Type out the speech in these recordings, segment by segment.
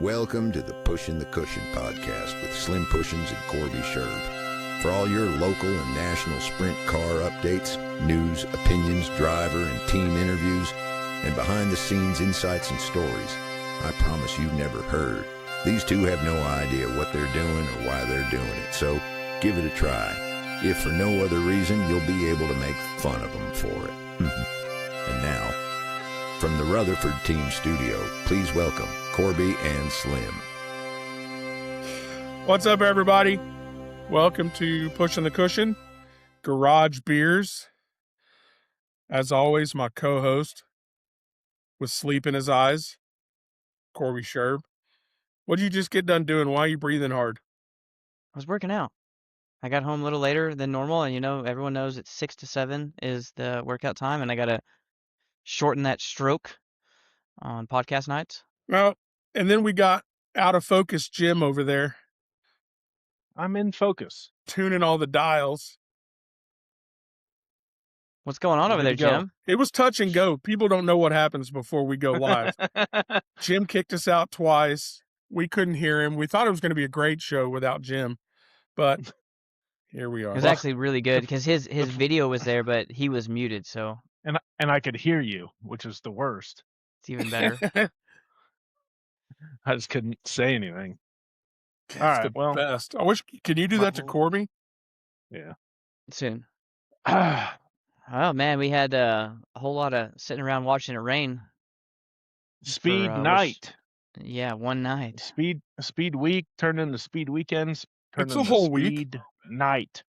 Welcome to the Pushing the Cushion podcast with Slim Pushins and Corby Sherb. For all your local and national sprint car updates, news, opinions, driver and team interviews, and behind-the-scenes insights and stories I promise you've never heard. These two have no idea what they're doing or why they're doing it, so give it a try. If for no other reason, you'll be able to make fun of them for it. And now, from the Rutherford Team Studio, please welcome Corby and Slim. What's up, everybody? Welcome to Pushing the Cushion, Garage Beers. As always, my co-host with sleep in his eyes, Corby Sherb. What'd you just get done doing? Why are you breathing hard? I was working out. I got home a little later than normal, and everyone knows that 6 to 7 is the workout time, and I gotta shorten that stroke on podcast nights. Well, and then we got out of focus Jim over there I'm in focus. tuning all the dials. What's going on over there, Ready to go. Jim? It was touch and go. People don't know what happens before we go live. Jim kicked us out twice. We couldn't hear him. We thought it was going to be a great show without Jim, but here we are. It was actually really good because his video was there, but he was muted, so And I could hear you, which is the worst. it's even better. I just couldn't say anything. It's All right, the well. best. I wish. Can you do that to Corby? Yeah. Soon. Oh man, we had a whole lot of sitting around watching it rain. Speed For, night. Yeah, one night. Speed week turned into speed weekends. Turned It's a into whole week. speed night.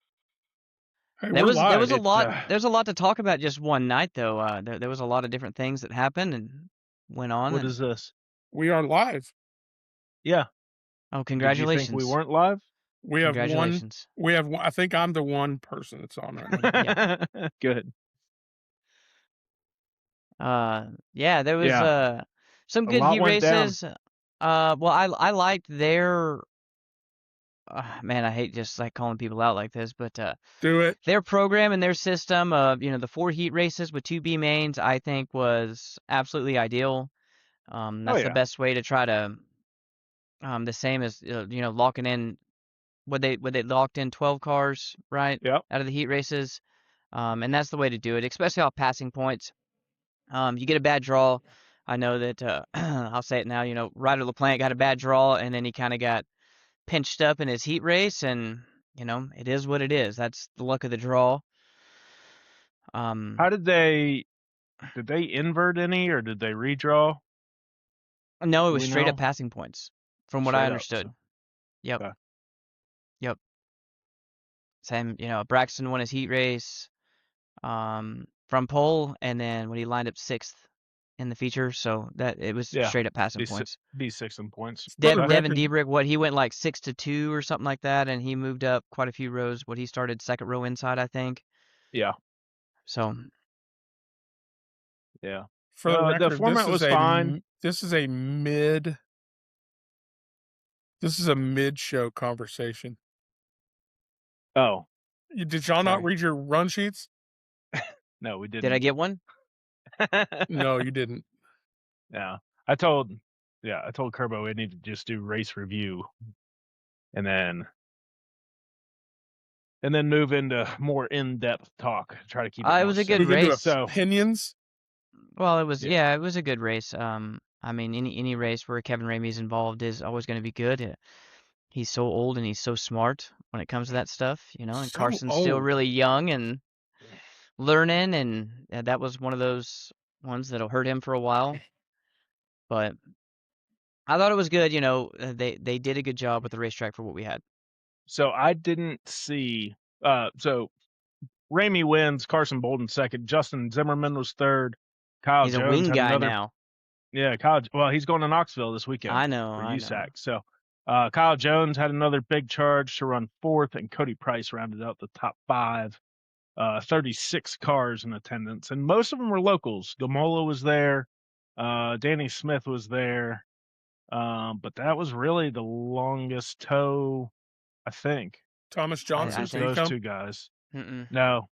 Hey, There we're was live. a lot. It, There's a lot to talk about just one night, though. There was a lot of different things that happened and went on. What and- is this? We are live. Yeah. Oh, Did congratulations! you think we weren't live? We have one. Congratulations. We have. I think I'm the one person that's on right now. Good. Yeah, there was Yeah. some A good lot heat went down. races. Well, I liked their. Man, I hate just like calling people out like this, but Do it. their program and their system of the 4 heat races with 2 B mains, I think was absolutely ideal. That's the yeah. best way to try to. The same as locking in. Would they locked in 12 cars right Yep. out of the heat races, and that's the way to do it, especially off passing points. You get a bad draw. I know that I'll say it now. Ryder LaPlante got a bad draw, and then he kind of got pinched up in his heat race, and it is what it is. That's the luck of the draw. How did they invert any or did they redraw? No, it was we straight up know? passing points, from what I Straight up, understood. so- Yep. Okay. Yep. Same. Braxton won his heat race from pole, and then when he lined up 6th in the feature, so that it was Yeah. straight up passing Be, si- points. be 6 in points. For the Devin record- Diebrich, he went like 6 to 2 or something like that, and he moved up quite a few rows. He started 2nd row inside, I think. Yeah. So Yeah. For the The record, format was fine. This is a mid-show conversation. Oh, Did y'all not Sorry. read your run sheets? no, we didn't. did I get one? No, you didn't. Yeah. I told Kerbo we need to just do race review and then move into more in-depth talk. Try to keep it It more was a good Move into race. So opinions. Well, it was Yeah. it was a good race. I mean, any race where Kevin Ramey's involved is always going to be good. He's so old and he's so smart when it comes to that stuff, and So Carson's still old. really young and learning, and that was one of those ones that'll hurt him for a while. But I thought it was good. They did a good job with the racetrack for what we had. So I didn't see. So Ramey wins. Carson Bolden second. Justin Zimmerman was third. Kyle He's a Jones wing had guy another. now. Yeah, Kyle. Well, he's going to Knoxville this weekend. I know. For I know. USAC. So Kyle Jones had another big charge to run 4th, and Cody Price rounded out the top 5. 36 cars in attendance, and most of them were locals. Gamola was there. Danny Smith was there. But that was really the longest tow, I think. Thomas Johnson. I did he Those come? 2 guys. Mm-mm. No,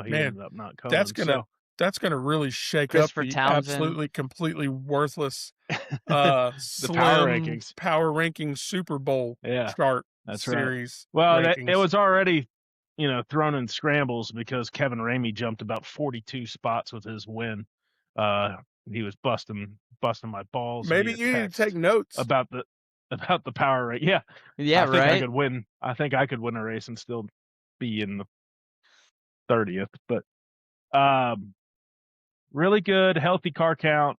he Man, ended up not coming. That's gonna really shake Christopher up the Townsend. absolutely completely worthless The power rankings. Power Rankings Super Bowl chart That's right. series. Well, rankings. it was already, thrown in scrambles because Kevin Ramey jumped about 42 spots with his win. He was busting my balls. Maybe via you need to text take notes about the power rate. Yeah, Yeah, I think right. I could win. I think I could win a race and still be in the 30th. But really good, healthy car count.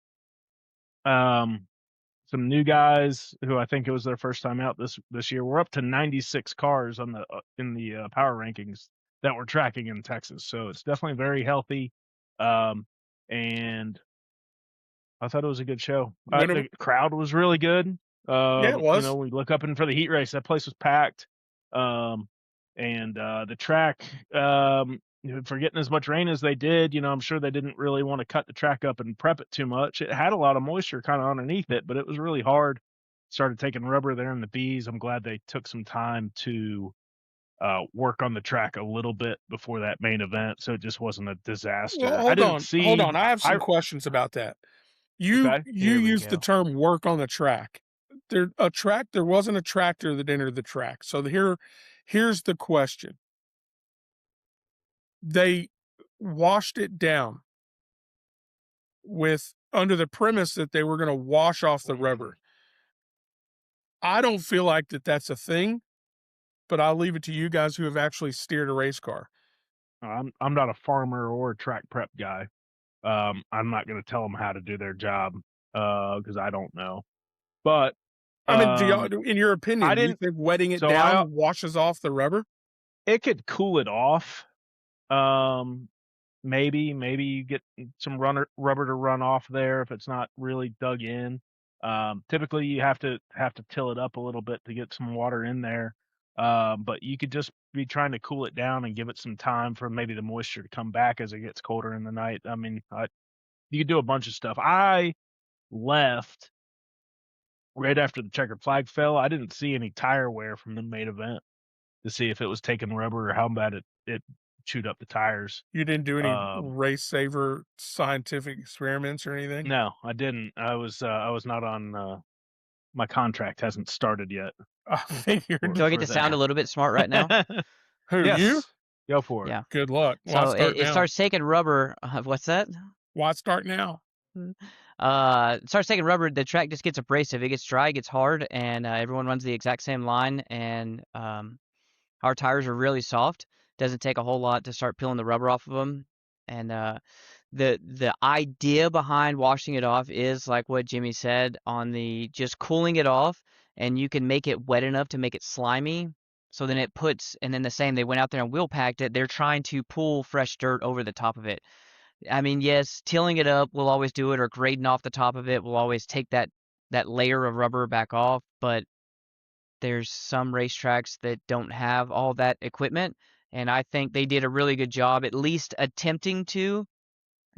Some new guys who I think it was their first time out this year. We're up to 96 cars on in the power rankings that we're tracking in Texas. So it's definitely very healthy. And I thought it was a good show. The crowd was really good. Yeah, it was. We look up in for the heat race. That place was packed. And the track, for getting as much rain as they did, I'm sure they didn't really want to cut the track up and prep it too much. It had a lot of moisture kind of underneath it, but it was really hard. Started taking rubber there in the B's. I'm glad they took some time to work on the track a little bit before that main event, so it just wasn't a disaster. Well, hold on. I have some questions about that. You used the term "work on the track." There wasn't a tractor that entered the track. So here's the question. They washed it down under the premise that they were going to wash off the rubber. I don't feel like that's a thing, but I'll leave it to you guys who have actually steered a race car. I'm not a farmer or a track prep guy. I'm not going to tell them how to do their job because I don't know. But I mean, in your opinion, do you think wetting it down washes off the rubber? It could cool it off. Maybe you get some rubber to run off there if it's not really dug in. Typically you have to till it up a little bit to get some water in there. But you could just be trying to cool it down and give it some time for maybe the moisture to come back as it gets colder in the night. I mean, you could do a bunch of stuff. I left right after the checkered flag fell. I didn't see any tire wear from the main event to see if it was taking rubber or how bad it chewed up the tires. You didn't do any race saver scientific experiments or anything? No, I didn't. I was not on my contract hasn't started yet. I figured. Do I get to sound a little bit smart right now? Who, you? Go for it. Yeah. Good luck. So it starts taking rubber. What's that? Why start now? It starts taking rubber. The track just gets abrasive. It gets dry, it gets hard, and everyone runs the exact same line. And our tires are really soft. Doesn't take a whole lot to start peeling the rubber off of them. And the idea behind washing it off is like what Jimmy said on the just cooling it off, and you can make it wet enough to make it slimy. So then and then the same, they went out there and wheel packed it. They're trying to pull fresh dirt over the top of it. I mean, yes, tilling it up will always do it, or grading off the top of it will always take that layer of rubber back off. But there's some racetracks that don't have all that equipment, and I think they did a really good job, at least attempting to.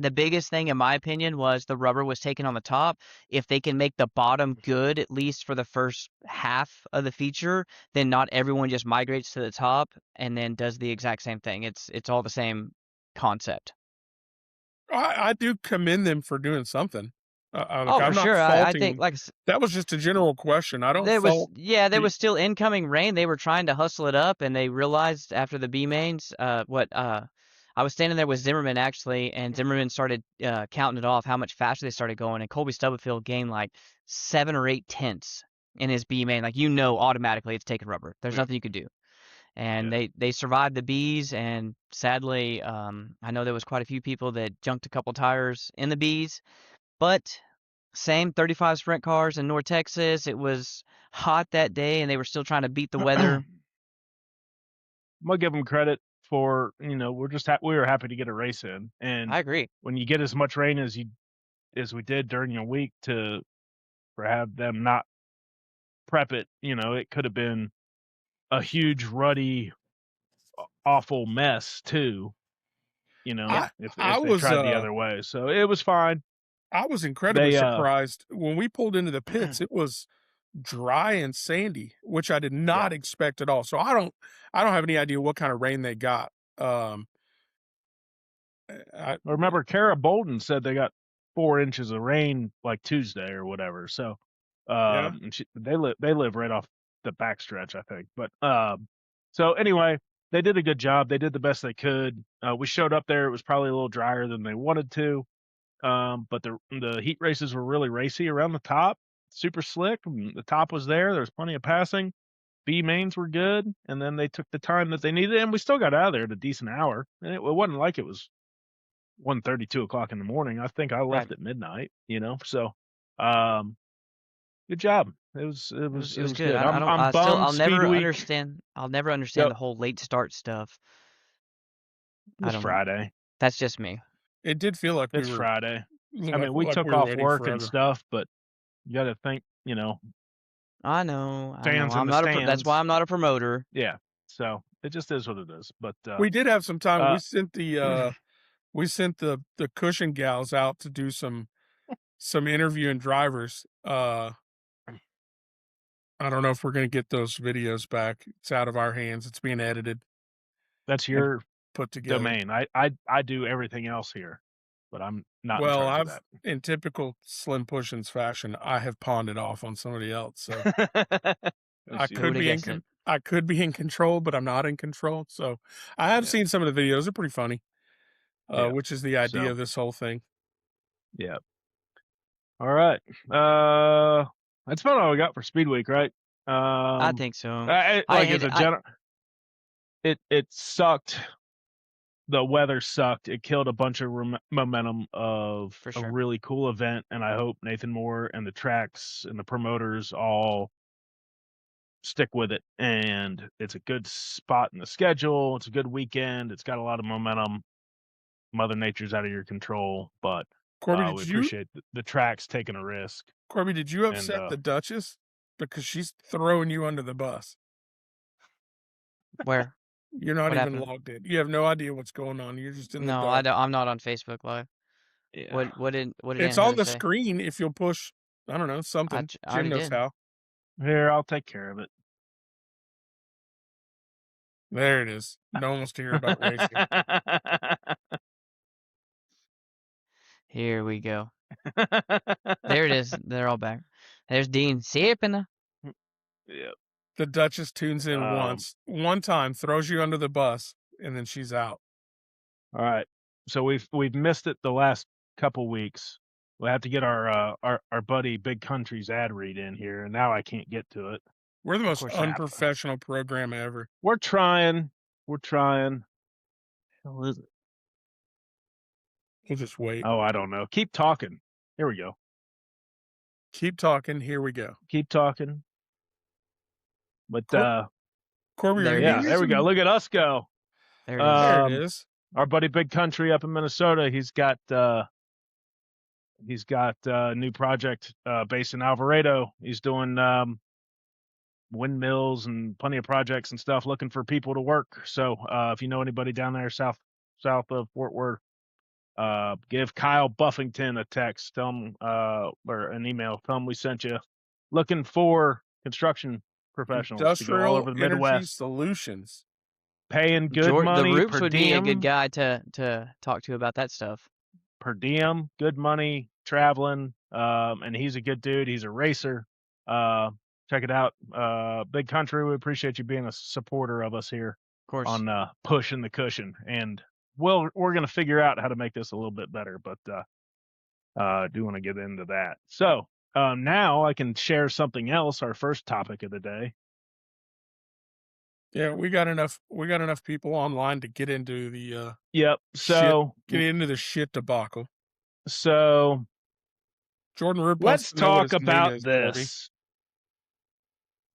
The biggest thing, in my opinion, was the rubber was taken on the top. If they can make the bottom good, at least for the first half of the feature, then not everyone just migrates to the top and then does the exact same thing. It's all the same concept. I do commend them for doing something. I'm for not sure. faulting. I think that was just a general question. I don't. There was still incoming rain. They were trying to hustle it up, and they realized after the B mains, I was standing there with Zimmerman actually, and Zimmerman started counting it off how much faster they started going, and Colby Stubblefield gained like 7 or 8 tenths in his B main. Like automatically it's taking rubber. There's nothing you could do. And they survived the Bs, and sadly, I know there was quite a few people that junked a couple tires in the Bs, but same 35 sprint cars in North Texas. It was hot that day, and they were still trying to beat the weather. I'm gonna give them credit for we were happy to get a race in, and I agree. When you get as much rain as we did during your week for have them not prep it, it could have been a huge ruddy, awful mess too. If they tried the other way, so it was fine. I was incredibly surprised when we pulled into the pits. It was dry and sandy, which I did not expect at all. So I don't have any idea what kind of rain they got. I remember Kara Bolden said they got 4 inches of rain like Tuesday or whatever. So, Yeah. and they live right off the backstretch, I think. But so anyway, they did a good job. They did the best they could. We showed up there. It was probably a little drier than they wanted to. But the heat races were really racy around the top, super slick. The top was there. There was plenty of passing. B mains were good, and then they took the time that they needed, and we still got out of there at a decent hour. And it wasn't like it was 1:30, 2 o'clock in the morning. I think I left at midnight. So good job. It was good. good. I'm bummed. I'll never Speedweek understand. I'll never understand the whole late start stuff. was Friday. That's just me. It did feel like It's we were. Friday. I mean, we like took we were off waiting work and forever. stuff, but you got to think, I know. fans I'm in the not stands. that's why I'm not a promoter. Yeah. So it just is what it is. But we did have some time. We sent the cushion gals out to do some interviewing drivers. I don't know if we're going to get those videos back. It's out of our hands. It's being edited. That's your put together domain. I do everything else here, but I'm not in charge of that. In typical Slim Pushins fashion, I have pawned it off on somebody else. So I could be in control, but I'm not in control. So I have seen some of the videos. They're pretty funny, which is the idea of this whole thing. Yeah. All right. That's about all we got for Speedweek, right? I think so. It sucked. The weather sucked. It killed a bunch of momentum of a really cool event, and I hope Nathan Moore and the tracks and the promoters all stick with it. And it's a good spot in the schedule. It's a good weekend. It's got a lot of momentum. Mother Nature's out of your control, but Corby, we appreciate the tracks taking a risk. Corby, did you upset the Duchess? Because she's throwing you under the bus. Where? You're not even logged in. You have no idea what's going on. You're just in the dark. I'm not on Facebook Live. Yeah. What did it's on the screen if you'll push, I don't know, something. Jim knows how. Here, I'll take care of it. There it is. No one wants to hear about racing. Here we go. There it is. They're all back. There's Dean. Sipping. Yep. The Duchess tunes in one time, throws you under the bus, and then she's out. All right. So we've missed it the last couple weeks. We'll have to get our buddy Big Country's ad read in here, and now I can't get to it. We're the most unprofessional program ever. We're trying. How is it? We'll just wait. Oh, I don't know. Keep talking. Here we go. Keep talking. Here we go. Keep talking. But Corby, there we go. Look at us go. There it is. Our buddy Big Country up in Minnesota. He's got a new project based in Alvarado. He's doing windmills and plenty of projects and stuff, looking for people to work. So if you know anybody down there south of Fort Worth, give Kyle Buffington a text, tell him or an email, tell him we sent you. Looking for construction professionals to go all over the Midwest. Solutions. Paying good money. The Roops would be a good guy to talk to about that stuff. Per diem, good money, traveling, and he's a good dude. He's a racer. Check it out. Big Country, we appreciate you being a supporter of us here. Of course. On Pushing the Cushion. And we're going to figure out how to make this a little bit better, but do want to get into that. So now I can share something else, our first topic of the day. Yeah, we got enough people online to get into the get into the shit debacle. So Jordan Roop, let's talk about this. Corby.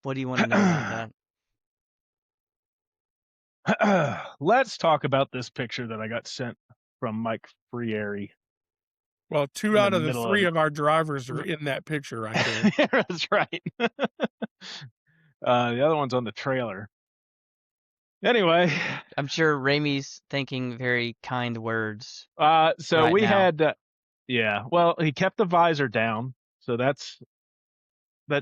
What do you want to know about that? Let's talk about this picture that I got sent from Mike Frieri. Well, 2 out of the 3 of our drivers are in that picture right there. That's right. The other one's on the trailer. Anyway, I'm sure Ramey's thinking very kind words. So right we now. Had, well, he kept the visor down, so that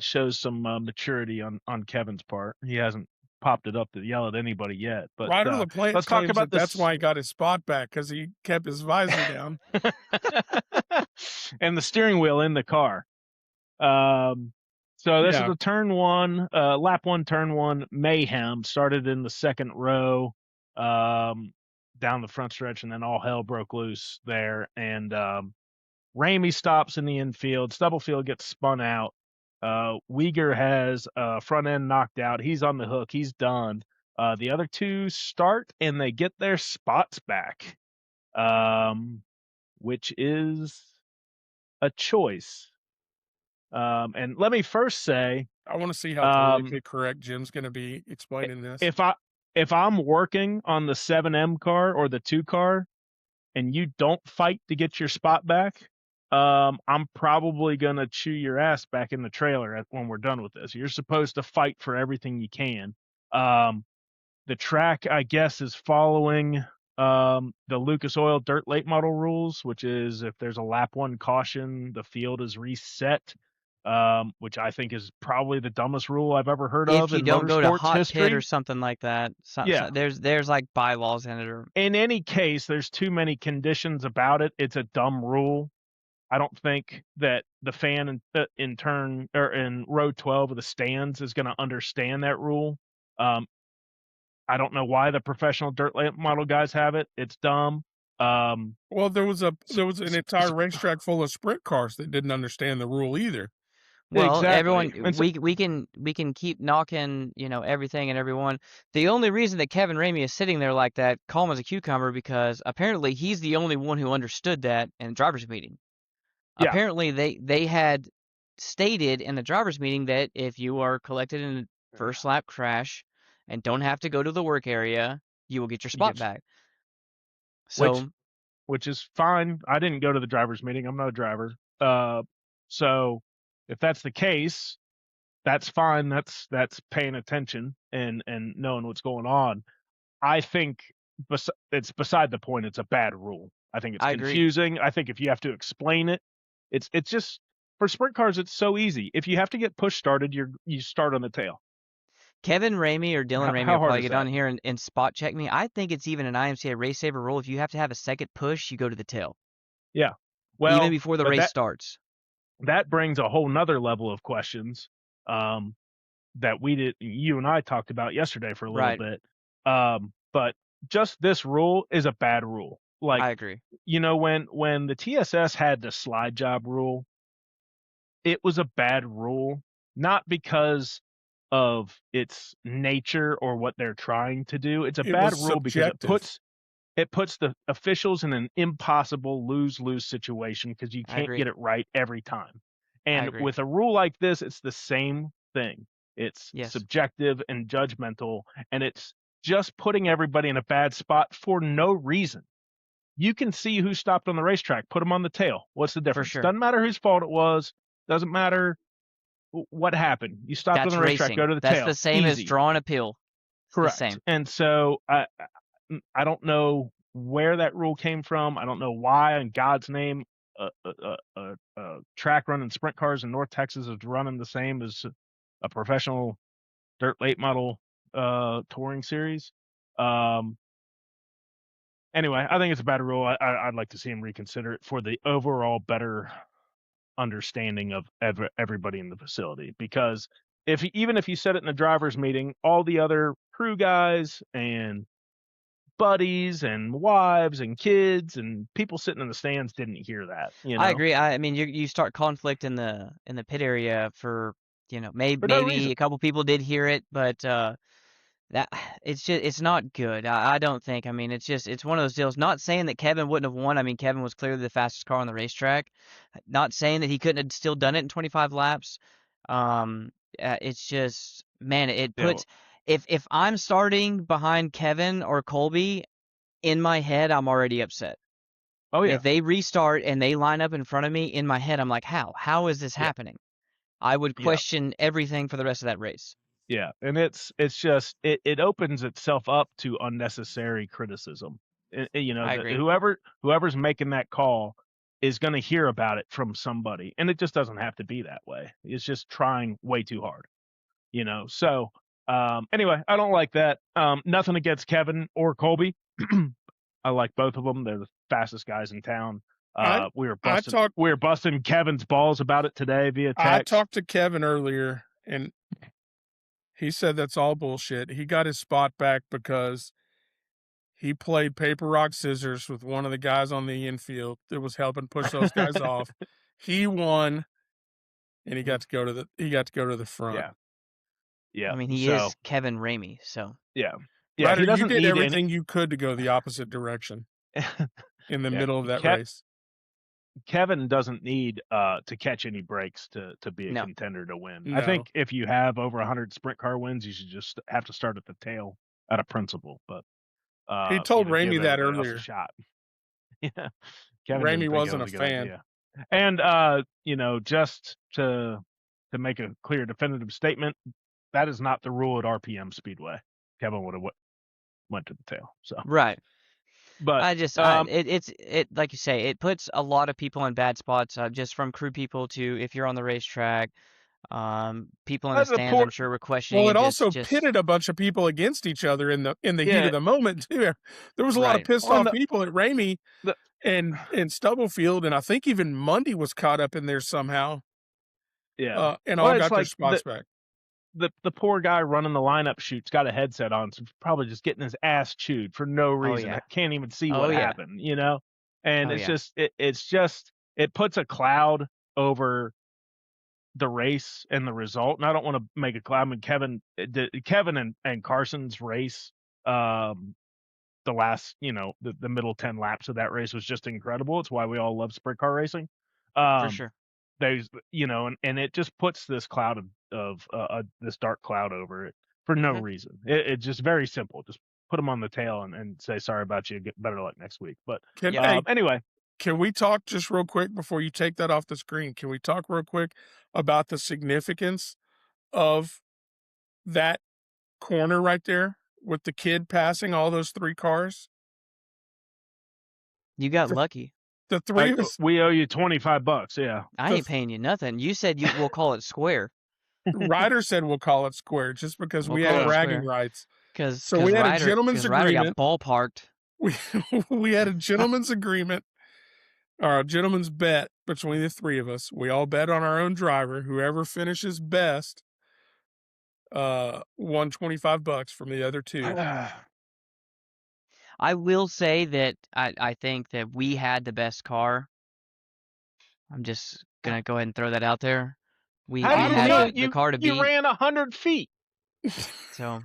shows some maturity on Kevin's part. He hasn't popped it up to yell at anybody yet. But Ryder LaPlante let's talk about this. That's why he got his spot back, because he kept his visor down. and the steering wheel in the car. So this is Yeah. the turn one, lap one, turn one mayhem. Started in the second row, down the front stretch, and then all hell broke loose there. And Ramey stops in the infield. Stubblefield gets spun out. Uyghur has front end knocked out. He's on the hook. He's done. The other two start and they get their spots back, which is a choice. And let me first say, I want to see how politically correct Jim's going to be explaining this. if I'm working on the 7M car or the 2 car and you don't fight to get your spot back, I'm probably going to chew your ass back in the trailer when we're done with this. You're supposed to fight for everything you can. The track, I guess, is following the Lucas Oil dirt late model rules, which is if there's a lap one caution, the field is reset, which I think is probably the dumbest rule I've ever heard of If you in don't go to motorsports hot history. pit or something like that, Yeah. there's like bylaws in it. Or In any case, there's too many conditions about it. It's a dumb rule. I don't think that the fan in row 12 of the stands is going to understand that rule. I don't know why the professional dirt late model guys have it. It's dumb. Well, there was an entire racetrack full of sprint cars that didn't understand the rule either. Well, Exactly. everyone, And so- we can keep knocking, everything and everyone. The only reason that Kevin Ramey is sitting there like that, calm as a cucumber, because apparently he's the only one who understood that in the drivers' meeting. Yeah. Apparently they had stated in the drivers' meeting that if you are collected in a first lap crash and don't have to go to the work area, you will get your spot back. So which is fine. I didn't go to the drivers' meeting. I'm not a driver. So if that's the case, that's fine. That's paying attention and knowing what's going on. I think it's beside the point. It's a bad rule. I think it's confusing. I think if you have to explain it, it's just for sprint cars. It's so easy. If you have to get push started, you start on the tail. Kevin Ramey or Dylan Ramey how will hard probably is get on that? here and spot check me. I think it's even an IMCA race saver rule. If you have to have a second push, you go to the tail. Yeah. Well, even before the but race starts. That brings a whole nother level of questions that you and I talked about yesterday for a little Right. bit. But just this rule is a bad rule. Like, I agree. When the TSS had the slide job rule, it was a bad rule, not because of its nature or what they're trying to do. It's a bad rule because it puts the officials in an impossible lose-lose situation because you can't get it right every time. And with a rule like this, it's the same thing. It's subjective and judgmental, and it's just putting everybody in a bad spot for no reason. You can see who stopped on the racetrack, put them on the tail. What's the difference? For sure. Doesn't matter whose fault it was. Doesn't matter what happened. You stopped on the racetrack, go to the tail. That's the same Easy. as drawing a pill. It's correct. The same. And so I don't know where that rule came from. I don't know why, in God's name, track running sprint cars in North Texas is running the same as a professional dirt late model touring series. Anyway, I think it's a bad rule. I'd like to see him reconsider it for the overall better understanding of everybody in the facility. Because even if you said it in the drivers' meeting, all the other crew guys and buddies and wives and kids and people sitting in the stands didn't hear that. I agree. I mean, you start conflict in the pit area for maybe a couple people did hear it, but that it's not good. I don't think. I mean, it's one of those deals. Not saying that Kevin wouldn't have won. I mean, Kevin was clearly the fastest car on the racetrack. Not saying that he couldn't have still done it in 25 laps. It's just, man, it puts. If I'm starting behind Kevin or Colby, in my head I'm already upset. Oh yeah. If they restart and they line up in front of me, in my head I'm like, how is this happening? I would question everything for the rest of that race. Yeah, and it's just it opens itself up to unnecessary criticism. Whoever's making that call is going to hear about it from somebody, and it just doesn't have to be that way. It's just trying way too hard, So anyway, I don't like that. Nothing against Kevin or Colby. I like both of them. They're the fastest guys in town. We were I busting Kevin's balls about it today via text. I talked to Kevin earlier, and he said that's all bullshit. He got his spot back because he played paper, rock, scissors with one of the guys on the infield that was helping push those guys off. He won, and he got to go to the front. Yeah. Yeah. I mean, he is Kevin Ramey, so. Yeah. Yeah, Ryder, he doesn't you did need everything you could to go the opposite direction in the middle of that race. Kevin doesn't need to catch any breaks to be a contender to win. No. I think if you have over 100 sprint car wins, you should just have to start at the tail out of principle. But he told Ramey that earlier. A shot. Yeah, Ramey wasn't a fan. Idea. And just to make a clear, definitive statement, that is not the rule at RPM Speedway. Kevin would have went to the tail. So right. But I just it like you say, it puts a lot of people in bad spots, just from crew people to if you're on the racetrack, people in the stands. I'm sure were questioning. Well, it also pitted a bunch of people against each other in the heat of the moment too. There was a lot of pissed off people at Ramey and Stubblefield, and I think even Mundy was caught up in there somehow. Yeah, and all got their spots back. The poor guy running the lineup chute's got a headset on, so probably just getting his ass chewed for no reason. I can't even see what happened, And it puts a cloud over the race and the result. And I don't want to make a cloud. I mean, Kevin and Carson's race, the last, the middle 10 laps of that race was just incredible. It's why we all love sprint car racing. For sure. There's, and it just puts this cloud of this dark cloud over it for no reason. It's just very simple. Just put them on the tail and say, sorry about you. Get better luck next week. But anyway, can we talk just real quick before you take that off the screen? Can we talk real quick about the significance of that corner right there with the kid passing all those three cars? You got lucky. The three of us. We owe you $25. Yeah. I ain't paying you nothing. You said we'll call it square. Ryder said we'll call it square just because we had bragging rights. So we had a gentleman's agreement. Ryder got ballparked. We had a gentleman's agreement, or a gentleman's bet between the three of us. We all bet on our own driver. Whoever finishes best won $25 from the other two. I will say that I think that we had the best car. I'm just gonna go ahead and throw that out there. We had the car to beat. You ran 100 feet. So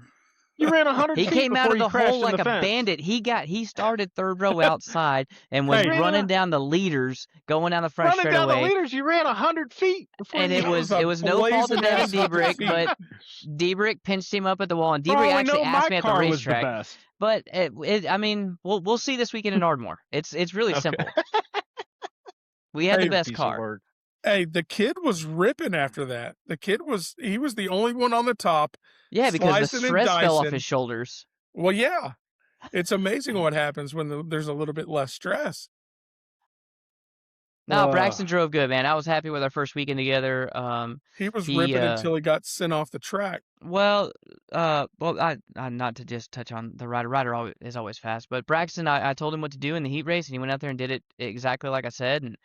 you ran 100 feet. He came out of the hole like a bandit. He started third row outside and was running down the leaders, going down the front straightaway. Running down the leaders, you ran 100 feet. And it was no fault of Devin Diebrich, but Diebrich pinched him up at the wall, and Diebrich actually asked me at the racetrack. But I mean, we'll see this weekend in Ardmore. It's really simple. We had the best car. Hey, the kid was ripping after that. He was the only one on the top. Yeah, because the stress fell off his shoulders. Well, yeah. It's amazing what happens when there's a little bit less stress. No, Braxton drove good, man. I was happy with our first weekend together. He was ripping until he got sent off the track. Well, I not to just touch on the Ryder. Ryder is always fast, but Braxton, I told him what to do in the heat race, and he went out there and did it exactly like I said. And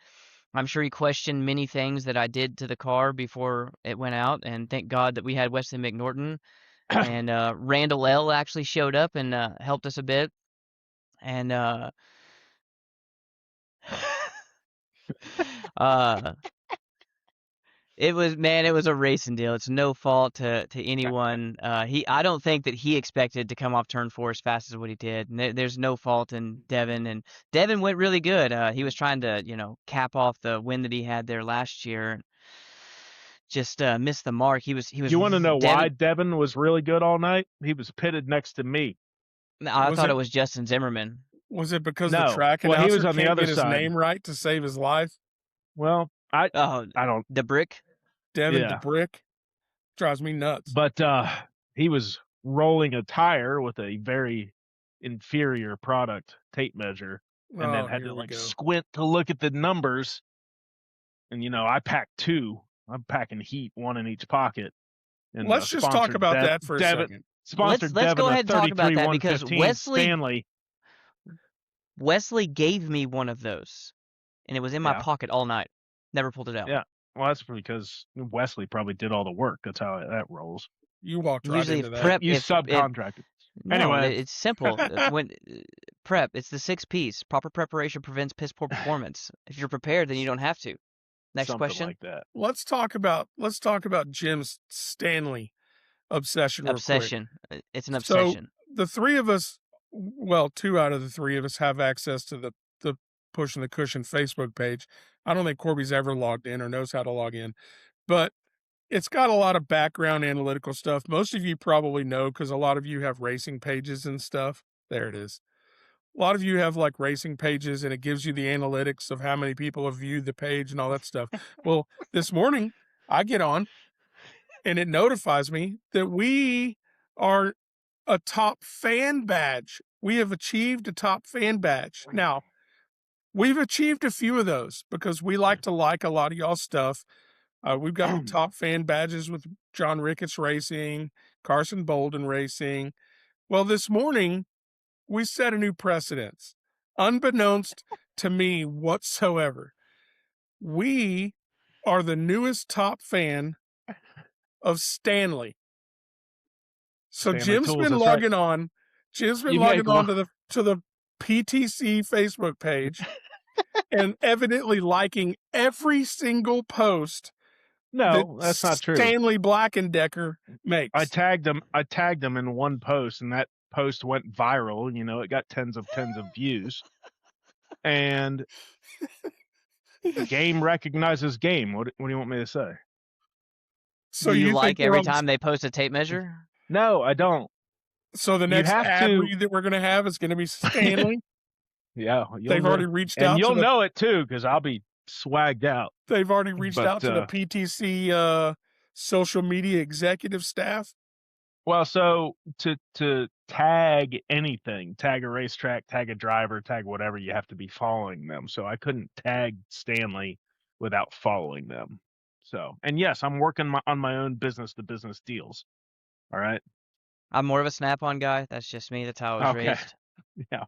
I'm sure he questioned many things that I did to the car before it went out, and thank God that we had Wesley McNorton and Randall L. actually showed up and helped us a bit. And it was a racing deal. It's no fault to anyone. I don't think that he expected to come off turn 4 as fast as what he did. And there's no fault in Devin, and Devin went really good. He was trying to, cap off the win that he had there last year, and just missed the mark. He was. You want to know why Devin was really good all night? He was pitted next to me. I thought it was Justin Zimmerman. Was it because the track announcer he was on the other get side. His name right to save his life? Well, I don't. The Brick? Devin the Brick? Drives me nuts. But he was rolling a tire with a very inferior product tape measure, and then had to squint to look at the numbers. And I packed 2. I'm packing heat, 1 in each pocket. And let's just talk about that for a second. Let's go ahead and talk about that, because Wesley Stanley. Wesley gave me one of those. and it was in my Yeah. pocket all night. Never pulled it out. Yeah. Well, that's because Wesley probably did all the work. That's how that rolls. You walked right Usually, into if that. prep, You if subcontracted. no, Anyway. it's simple. When prep, it's the 6 piece. Proper preparation prevents piss poor performance. If you're prepared, then you don't have to. Next Something question. like that. Let's talk about Jim's Stanley obsession real quick. Obsession. It's an obsession. So the three of us, well, 2 out of the 3 of us have access to the Pushing the Cushion Facebook page. I don't think Corby's ever logged in or knows how to log in, but it's got a lot of background analytical stuff. Most of you probably know because a lot of you have racing pages and stuff. There it is. A lot of you have like racing pages and it gives you the analytics of how many people have viewed the page and all that stuff. Well, this morning I get on and it notifies me that we are a top fan badge. We have achieved a top fan badge. Now, we've achieved a few of those because we like a lot of y'all's stuff. We've got the top fan badges with John Ricketts Racing, Carson Bolden Racing. Well, this morning, we set a new precedence, unbeknownst to me whatsoever. We are the newest top fan of Stanley. So Stanley Jim's Tools, been that's logging right. on. Jim's been You logging make on one. to the PTC Facebook page and evidently liking every single post No, that that's not true. Stanley Blackendecker makes. I tagged him in one post, and that post went viral. You know, it got tens of views. And game recognizes game. What do you want me to say? So Do you think like we're every on- time they post a tape measure? No, I don't. So the You next have ad to- read that we're going to have is going to be Stanley. Yeah, They've already reached out. and you'll to the, know it too because I'll be swagged out. They've already reached But, out to the PTC social media executive staff. Well, so to tag anything, tag a racetrack, tag a driver, tag whatever, you have to be following them. So I couldn't tag Stanley without following them. So, and yes, I'm working on my own business-to-business deals. All right. I'm more of a Snap-on guy. That's just me. That's how I was Okay. raised. Yeah.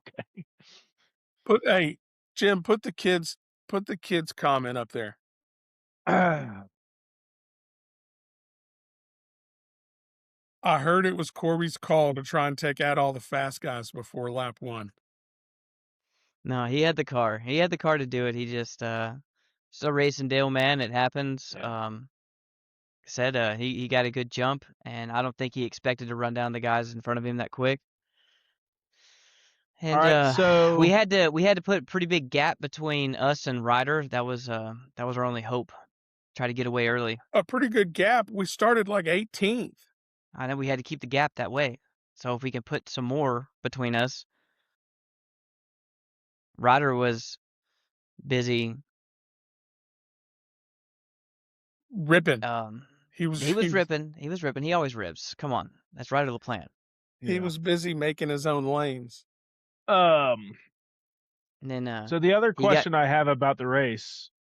Okay. Hey, Jim, put the kids comment up there. I heard it was Corby's call to try and take out all the fast guys before lap 1. No, he had the car. He had the car to do it. He just it's a racing deal, man. It happens. Yeah. Said he got a good jump, and I don't think he expected to run down the guys in front of him that quick. And All right, so we had to put a pretty big gap between us and Ryder. That was our only hope. Try to get away early. A pretty good gap. We started like 18th. I know we had to keep the gap that way. So if we can put some more between us. Ryder was busy ripping. He was ripping. He was ripping. He always rips. Come on. That's Ryder LaPlante. He was busy making his own lanes. And then so the other question I have about the race,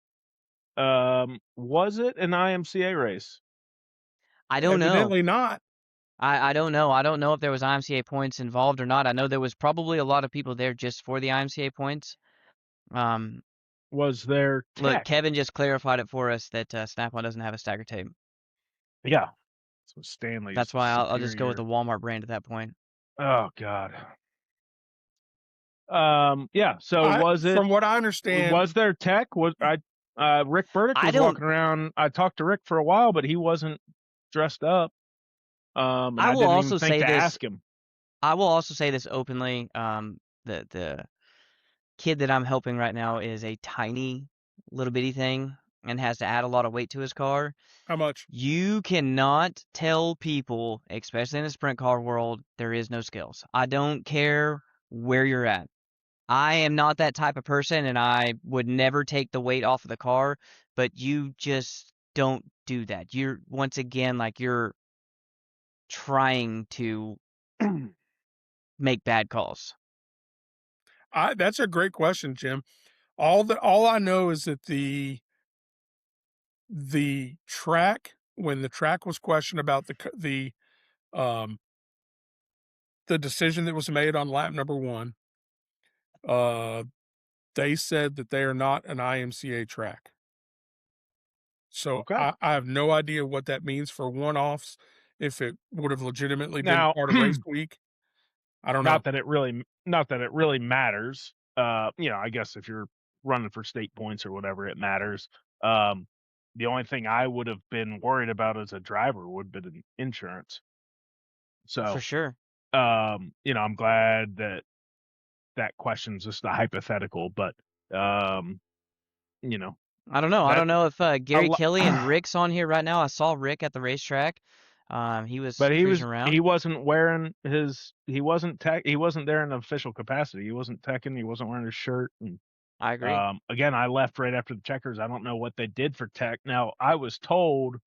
was it an IMCA race? I don't know. Evidently not. I don't know. I don't know if there was IMCA points involved or not. I know there was probably a lot of people there just for the IMCA points. Was there tech? Look, Kevin just clarified it for us that Snap-on doesn't have a stagger tape. Yeah. So Stanley's That's why I'll just go with the Walmart brand at that point. Oh God. Yeah. So was it? From what I understand, was there tech? Rick Burdick was walking around. I talked to Rick for a while, but he wasn't dressed up. And I didn't even think to ask him. I will also say this openly. The kid that I'm helping right now is a tiny little bitty thing and has to add a lot of weight to his car. How much? You cannot tell people, especially in the sprint car world, there is no skills. I don't care where you're at. I am not that type of person, and I would never take the weight off of the car, but you just don't do that. You're, once again, like you're trying to make bad calls. That's a great question, Jim. All I know is that the track, when the track was questioned about the decision that was made on lap number 1, they said that they are not an IMCA track. So Okay. I have no idea what that means for one-offs, if it would have legitimately been Now, part of race week. I don't know. not that it really matters. I guess if you're running for state points or whatever, it matters. The only thing I would have been worried about as a driver would have been insurance. For So, sure. I'm glad that question's just a hypothetical, but you know, I don't know. I that don't know if a Gary lot. Kelly and Rick's on here right now. I saw Rick at the racetrack. He was But cruising he around. wasn't wearing he wasn't there in official capacity. He wasn't teching, he wasn't wearing his shirt. And I agree. again, I left right after the checkers. I don't know what they did for tech. Now, I was told,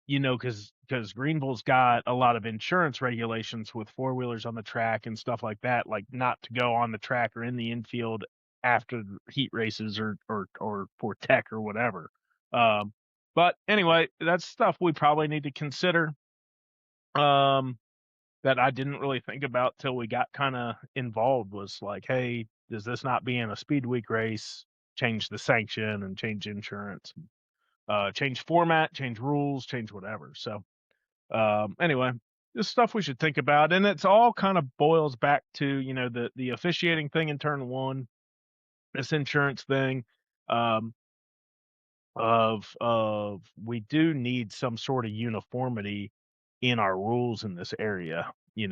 because Greenville's got a lot of insurance regulations with four-wheelers on the track and stuff like that, like not to go on the track or in the infield after the heat races or for tech or whatever. But anyway, that's stuff we probably need to consider. That I didn't really think about till we got kind of involved was like, hey, does this not being a Speedweek race change the sanction and change insurance, change format, change rules, change whatever? So anyway, this stuff we should think about, and it's all kind of boils back to the officiating thing in turn one, this insurance thing. Um, of we do need some sort of uniformity in our rules in this area. We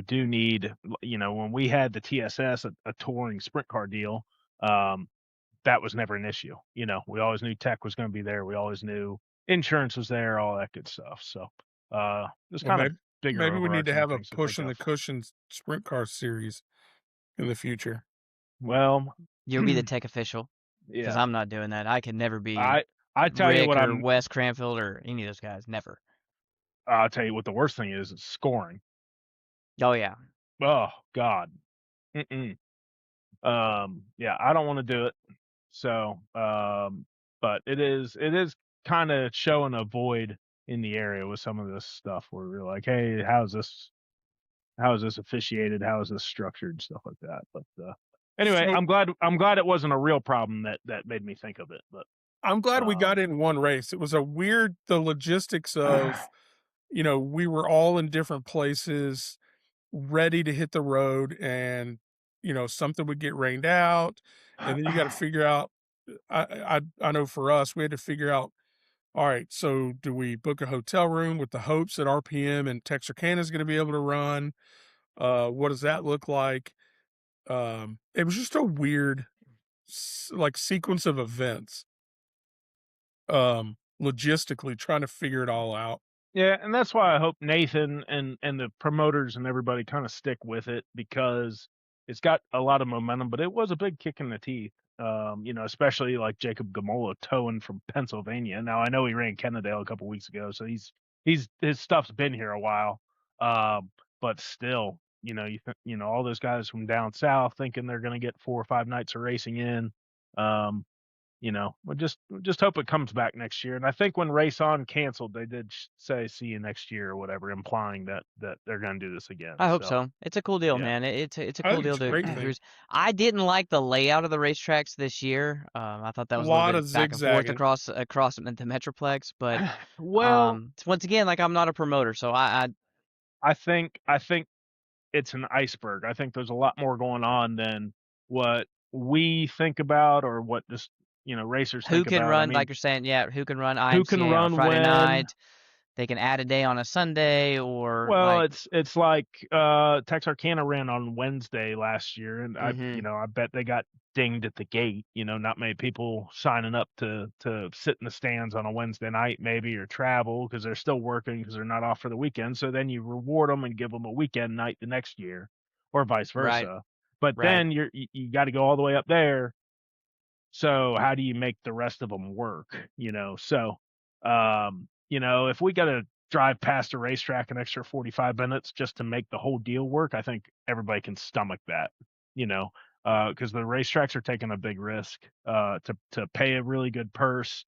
do need, when we had the TSS, a touring sprint car deal, that was never an issue. We always knew tech was going to be there. We always knew insurance was there, all that good stuff. So, there's Well, kind of bigger maybe we need to overarching have a things to push think in the of. cushions sprint car series in the future. Well, You'll be the tech official because yeah, I'm not doing that. I can never be I tell you Rick what or Wes Cranfield or any of those guys. Never. I'll tell you what the worst thing is scoring. Oh yeah. Oh God. Mm-mm. Yeah, I don't want to do it. So, but it is kind of showing a void in the area with some of this stuff where we're like, hey, how is this officiated? How is this structured? Stuff like that. But anyway, So I'm glad it wasn't a real problem that made me think of it. But I'm glad we got um, in one race. It was the logistics of, we were all in different places, ready to hit the road, and, something would get rained out. And then you got to figure out, I know for us, we had to figure out, all right, so do we book a hotel room with the hopes that RPM and Texarkana is going to be able to run? What does that look like? It was just a weird, like, sequence of events, logistically trying to figure it all out. Yeah, and that's why I hope Nathan and the promoters and everybody kind of stick with it, because it's got a lot of momentum, but it was a big kick in the teeth. Especially like Jacob Gamola towing from Pennsylvania. Now I know he ran Kennedale a couple weeks ago, so his stuff's been here a while. But still, all those guys from down south thinking they're going to get 4 or 5 nights of racing in. Um, we just hope it comes back next year. And I think when Race On canceled, they did say "see you next year" or whatever, implying that they're going to do this again. I hope So so. It's a cool deal, yeah, man. It's a I cool think deal it's a to great thing. cruise. I didn't like the layout of the racetracks this year. I thought that A was a little lot of bit back and forth zigzagging. across the Metroplex. But well, once again, like I'm not a promoter, so I think it's an iceberg. I think there's a lot more going on than what we think about or what just racers who think can about. I run, mean, like you're saying, yeah, who can run who can IMCA on a run Friday when? night? They can add a day on a Sunday, or Well, like, it's like Texarkana ran on Wednesday last year, and mm-hmm, I bet they got dinged at the gate. Not many people signing up to sit in the stands on a Wednesday night, maybe, or travel because they're still working because they're not off for the weekend. So then you reward them and give them a weekend night the next year, or vice right, versa. But right. then you got to go all the way up there. So how do you make the rest of them work? So if we got to drive past a racetrack an extra 45 minutes just to make the whole deal work, I think everybody can stomach that. Because the racetracks are taking a big risk to pay a really good purse.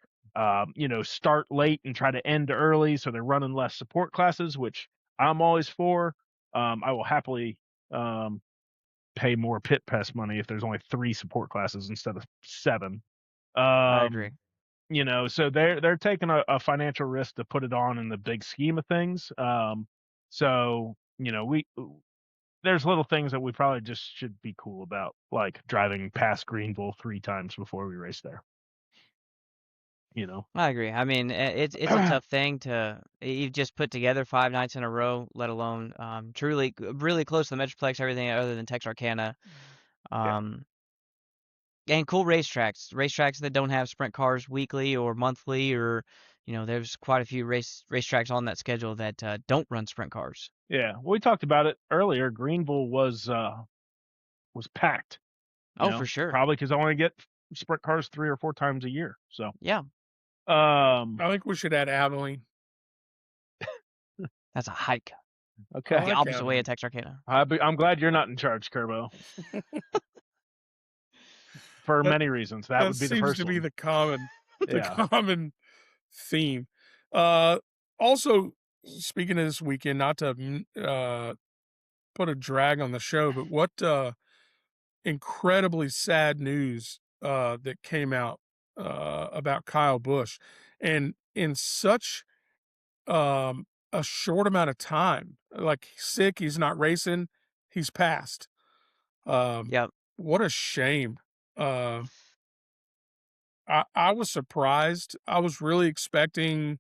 Start late and try to end early, so they're running less support classes, which I'm always for. I will happily pay more pit pass money if there's only 3 support classes instead of 7. I agree. You know, so they're taking a financial risk to put it on in the big scheme of things. So you know, there's little things that we probably just should be cool about, like driving past Greenville 3 times before we race there. You know, I agree. I mean, it's a tough thing to you've just put together 5 nights in a row, let alone truly really close to the Metroplex, everything other than Texarkana. Yeah. Um, and cool racetracks that don't have sprint cars weekly or monthly, or there's quite a few racetracks on that schedule that don't run sprint cars. Yeah, we talked about it earlier. Greenville was packed. You Oh, for know, sure. probably because I only get sprint cars 3 or 4 times a year. So, Yeah, I think we should add Abilene. that's a hike. I okay. The like opposite way Abilene. of Texarkana. I'm glad you're not in charge, Kerbo, for That many reasons. That that would be the seems first to be one. the common Yeah. common theme. Also, speaking of this weekend, not to put a drag on the show, but what incredibly sad news that came out about Kyle Busch, and in such a short amount of time. Like, he's sick, he's not racing, he's passed. Yep. What a shame. Uh, I was surprised. I was really expecting.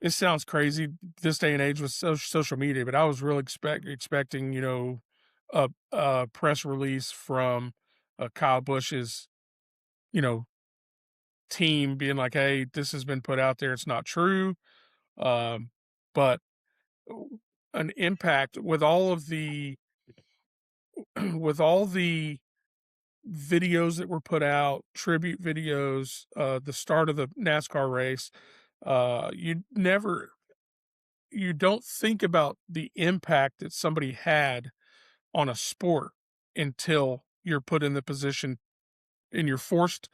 It sounds crazy this day and age with social media, but I was really expecting, a press release from Kyle Busch's, you know, team being like, "Hey, this has been put out there. It's not true." But an impact with all of the with all the videos that were put out, tribute videos, the start of the NASCAR race, you never you don't think about the impact that somebody had on a sport until you're put in the position and you're forced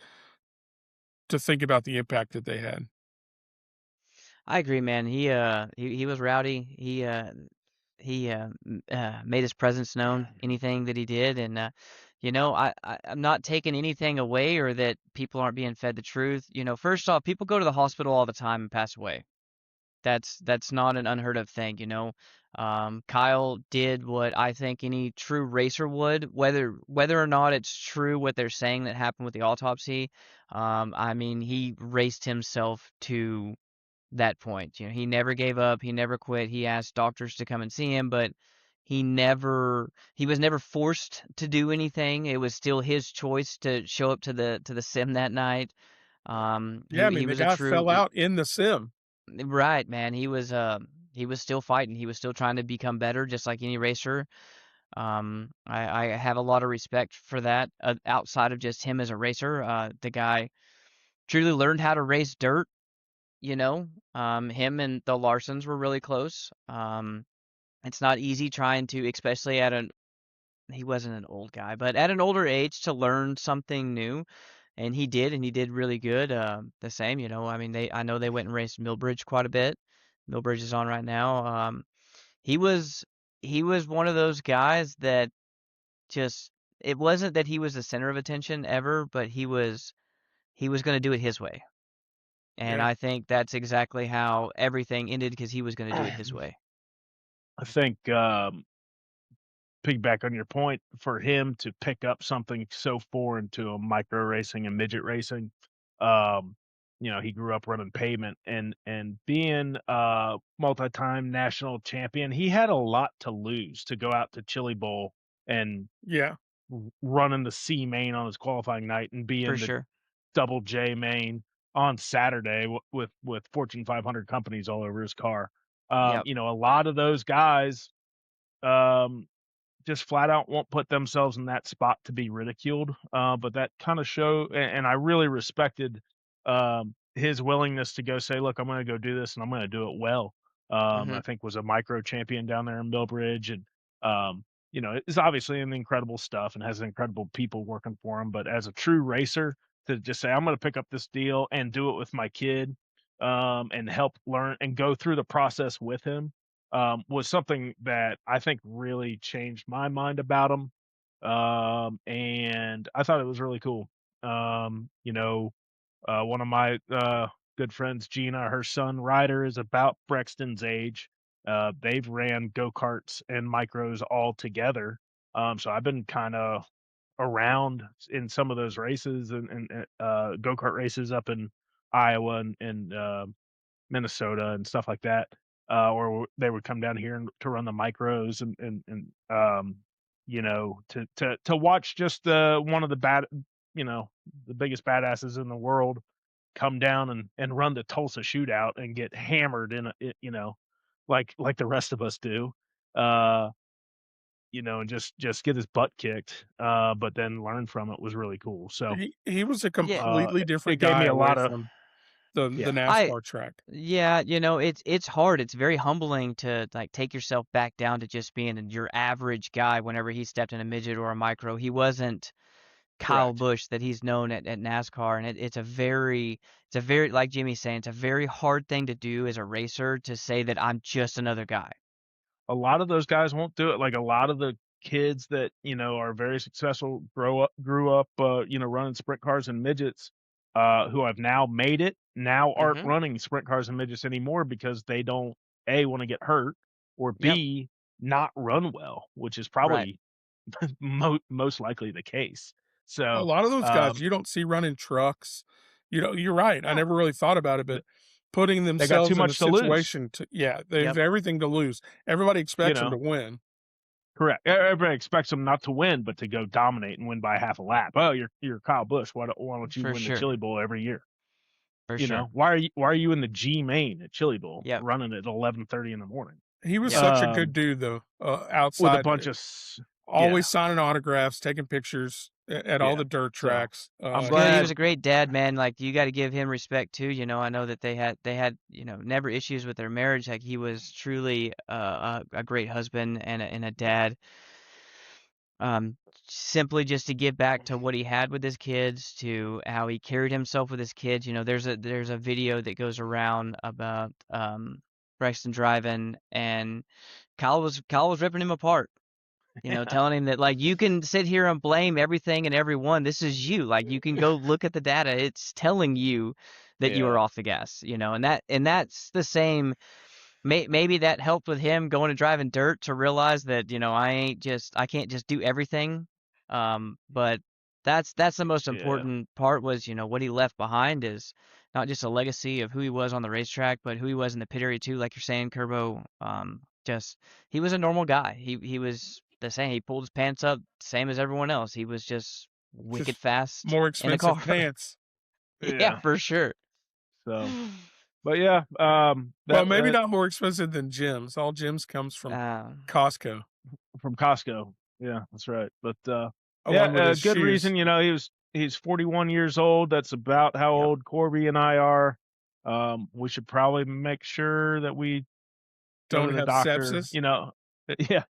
to think about the impact that they had. I agree, man. He was rowdy. He made his presence known, anything that he did, and I'm not taking anything away or that people aren't being fed the truth. First off, people go to the hospital all the time and pass away. That's not an unheard of thing. Kyle did what I think any true racer would, whether or not it's true what they're saying that happened with the autopsy. I mean, he raced himself to that point. He never gave up, he never quit. He asked doctors to come and see him, but he was never forced to do anything. It was still his choice to show up to the sim that night. Yeah, I He mean, the was a guy true fell out in the sim. right, man. He was still fighting. He was still trying to become better, just like any racer. I have a lot of respect for that, outside of just him as a racer. The guy truly learned how to race dirt. Him and the Larsons were really close. It's not easy trying to, especially he wasn't an old guy, but at an older age, to learn something new. And he did really good. The same, I mean, I know they went and raced Millbridge quite a bit. Millbridge is on right now. He was, he was one of those guys that just, it wasn't that he was the center of attention ever, but he was going to do it his way. And Yeah. I think that's exactly how everything ended because he was going to do it his way. I think piggyback on your point, for him to pick up something so foreign to a micro racing and midget racing, um, he grew up running pavement and being a multi-time national champion, he had a lot to lose to go out to Chili Bowl and Yeah. running the C main on his qualifying night and be For in the sure. double J main on Saturday with Fortune 500 companies all over his car. Yep. A lot of those guys, um, just flat out won't put themselves in that spot to be ridiculed. But that kind of and I really respected his willingness to go say, "Look, I'm going to go do this, and I'm going to do it well." I Mhm. think was a micro champion down there in Millbridge, and um, it's obviously an incredible stuff and has incredible people working for him. But as a true racer, to just say, "I'm going to pick up this deal and do it with my kid," and help learn and go through the process with him was something that I think really changed my mind about him. and I thought it was really cool. One of my good friends, Gina, her son Ryder is about Brexton's age. They've ran go-karts and micros all together. So I've been kind of around in some of those races and go-kart races up in Iowa and Minnesota and stuff like that, or they would come down here to run the micros and to watch just one of the biggest badasses in the world come down and run the Tulsa shootout and get hammered like the rest of us do. Uh, and just get his butt kicked, but then learn from it was really cool. So He was a Yeah. completely it different gave me guy a away lot of from the yeah. NASCAR track. Yeah, it's hard. It's very humbling to like take yourself back down to just being your average guy whenever he stepped in a midget or a micro. He wasn't Kyle Correct. Busch that he's known at NASCAR, and it's a very like Jimmy's saying, it's a very hard thing to do as a racer to say that I'm just another guy. A lot of those guys won't do it. Like a lot of the kids that are very successful grew up running sprint cars and midgets, who have now made it now aren't Mm-hmm. running sprint cars and midgets anymore because they don't A, want to get hurt, or Yep. B, not run well, which is Right. probably most likely the case. A So lot of those guys you don't see running trucks. You're right. I No. never really thought about it, but putting they got too themselves in a much to lose. situation they have Yep. everything to lose. Everybody You expects them know, to win. correct. Everybody expects them not to win, but to go dominate and win by half a lap. Oh, you're Kyle Busch. Why don't you For win the sure. Chili Bowl every year? For sure. Why are you in the G main at Chili Bowl Yep. running at 11:30 in the morning? He was Yep. such a good dude, though. With a Outside, bunch of always signing autographs, taking pictures at all Yeah. the dirt So, tracks. I'm Good. He glad. was a great dad, man. Like you got to give him respect too. I know that they had never issues with their marriage. Like he was truly a great husband and a dad. Simply just to give back to what he had with his kids, to how he carried himself with his kids. There's a video that goes around about Braxton driving, and Kyle was ripping him apart. Telling him that like you can sit here and blame everything and everyone. This is you. Like you can go look at the data. It's telling you that you are Yeah. off the gas. And that's the same. Maybe that helped with him going to driving dirt to realize that I can't just do everything. But that's the most Yeah. important part was what he left behind is not just a legacy of who he was on the racetrack, but who he was in the pit area too. Like you're saying, Kerbo, just he was a normal guy. He was the same. He pulled his pants up, same as everyone else. He was just wicked Just fast more in a car. expensive pants. Yeah, Yeah. for sure. So, but yeah. Well, maybe That not more expensive than Jim's. All Jim's comes from Um, Costco, from Costco. Yeah, that's right. But along with his good shoes. reason. He's 41 years old. That's about how Yep. old Corby and I are. We should probably make sure that we go Don't to the have doctor. sepsis. Yeah.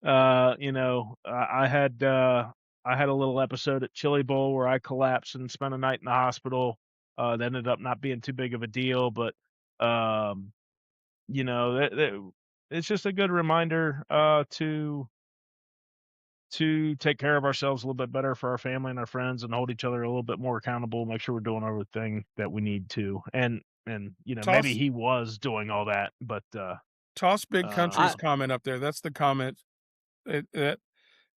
I had a little episode at Chili Bowl where I collapsed and spent a night in the hospital. That ended up not being too big of a deal, but um, it's just a good reminder to take care of ourselves a little bit better for our family and our friends, and hold each other a little bit more accountable. Make sure we're doing everything that we need to, and maybe Toss he was doing all that, but toss Big Country's I comment up there. That's the comment.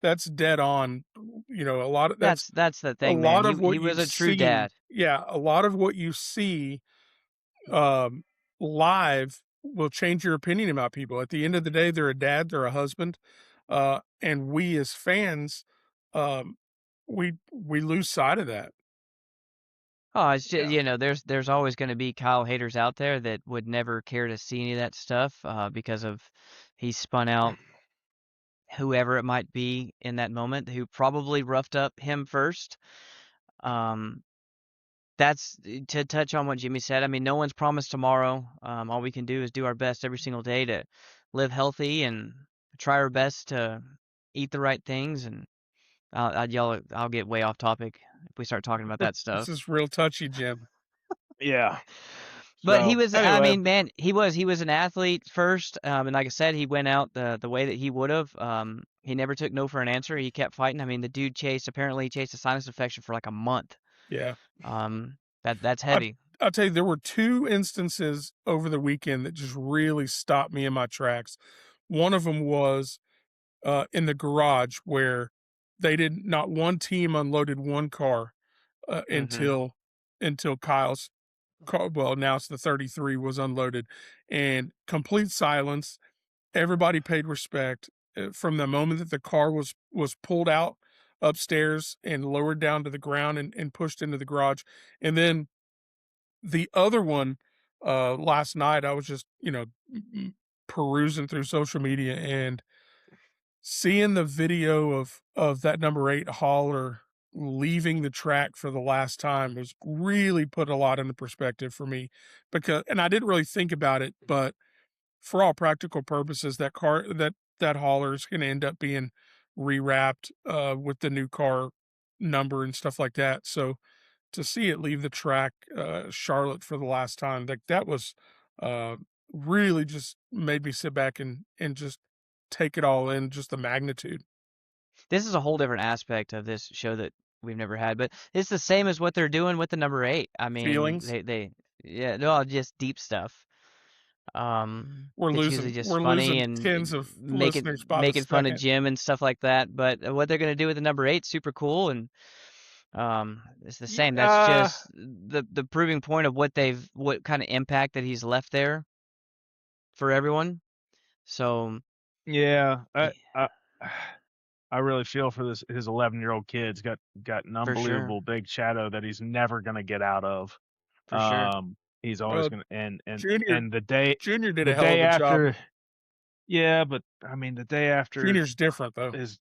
That's dead on. A lot of that's the a thing, man. lot He of what he you was a true see. dad. Yeah, a lot of what you see um, live will change your opinion about people. At the end of the day, they're a dad, they're a husband, and we as fans, um, we lose sight of that. Oh, it's just, yeah, there's always going to be Kyle haters out there that would never care to see any of that stuff because of he spun out whoever it might be in that moment who probably roughed up him first. Um, that's to touch on what Jimmy said. I mean, no one's promised tomorrow. All we can do is do our best every single day to live healthy and try our best to eat the right things. And I'll get way off topic if we start talking about that This stuff. is real touchy, Jim. yeah. But he So, was, I anyway. mean, man, he was an athlete first, and like I said, he went out the way that he would have. He never took no for an answer. He kept fighting. I mean, the dude apparently chased a sinus infection for like a month. Yeah. That's heavy. I'll tell you, there were 2 instances over the weekend that just really stopped me in my tracks. One of them was in the garage where not one team unloaded one car Mm-hmm. until Kyle's car, well, now it's the 33, was unloaded, and complete silence. Everybody paid respect from the moment that the car was pulled out upstairs and lowered down to the ground and pushed into the garage. And then the other one, last night, I was just, perusing through social media and seeing the video of that number 8 hauler leaving the track for the last time was really put a lot into perspective for me, and I didn't really think about it, but for all practical purposes, that hauler is going to end up being rewrapped with the new car number and stuff like that. So to see it leave the track, Charlotte, for the last time, like that was uh, really just made me sit back and just take it all in, just the magnitude. This is a whole different aspect of this show that we've never had, but it's the same as what they're doing with the number 8. I mean, Feelings. yeah, no, just deep stuff. It's usually just We're funny losing and tens of listeners by the making fun of second. Jim and stuff like that. But what they're gonna do with the number 8, super cool, and it's the same. That's just the proving point of what kind of impact that he's left there for everyone. So Yeah, yeah, I really feel for his 11-year-old kid's got an for sure, unbelievable big shadow that he's never gonna get out of. for sure. He's always Uh, gonna Junior and Junior did the a hell day of a job. after, yeah, but I mean the day after Junior's different though. his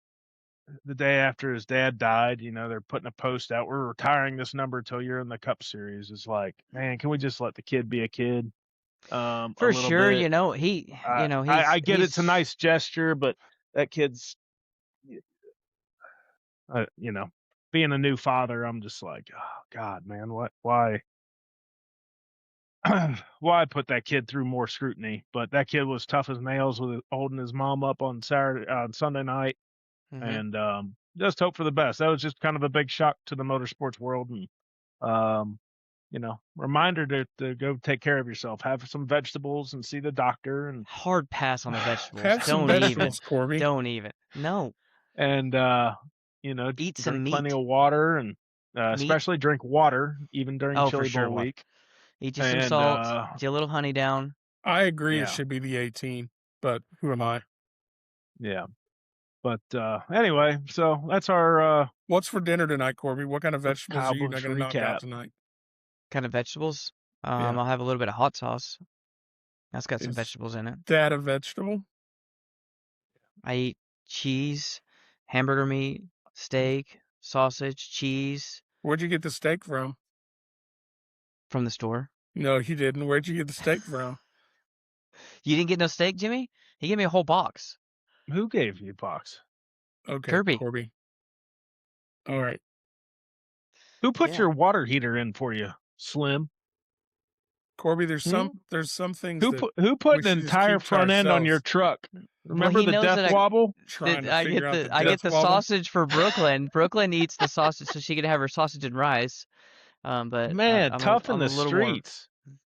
dad died, they're putting a post out, we're retiring this number till you're in the Cup Series. It's like, man, can we just let the kid be a kid a For little sure, bit? I get it's a he's nice gesture, but that kid's, being a new father, I'm just like, oh God, man, why why put that kid through more scrutiny? But that kid was tough as nails with holding his mom up on Sunday night, mhm. and just hope for the best. That was just kind of a big shock to the motorsports world, and reminder to go take care of yourself, have some vegetables, and see the doctor, and Hard pass on the vegetables. Have some vegetables, Corby. Don't even. No. and Eat some drink plenty meat. of water, and Meat. especially drink water even during Oh, for Chili sure. Bowl week. Eat you some And salt. Get you a little honey down. I agree it Yeah. should be the 18, but who am I? yeah. But anyway, so that's our What's for dinner tonight, Corby? What kind of vegetables Kyle are you not Busch going to knock out recap. tonight? Kind of vegetables. Yeah. I'll have a little bit of hot sauce. That's got some Is vegetables in it. that a vegetable? I eat cheese, hamburger meat, steak, sausage, cheese Where'd you get the steak from? from the store. No, you didn't. Where'd you get the steak from? You didn't get no steak, Jimmy? He gave me a whole box. Who gave you box? Okay, Kirby. Corby. All right. Who put Yeah. your water heater in for you, Slim? Corby, there's some things Who that put we an should just entire keep to front end on your ourselves. truck? Remember he the knows death that wobble? Trying to I figure get out the the I get death the wobble. sausage for Brooklyn. Brooklyn eats the sausage so she can have her sausage and rice. But Man, I'm tough in I'm the a little more streets.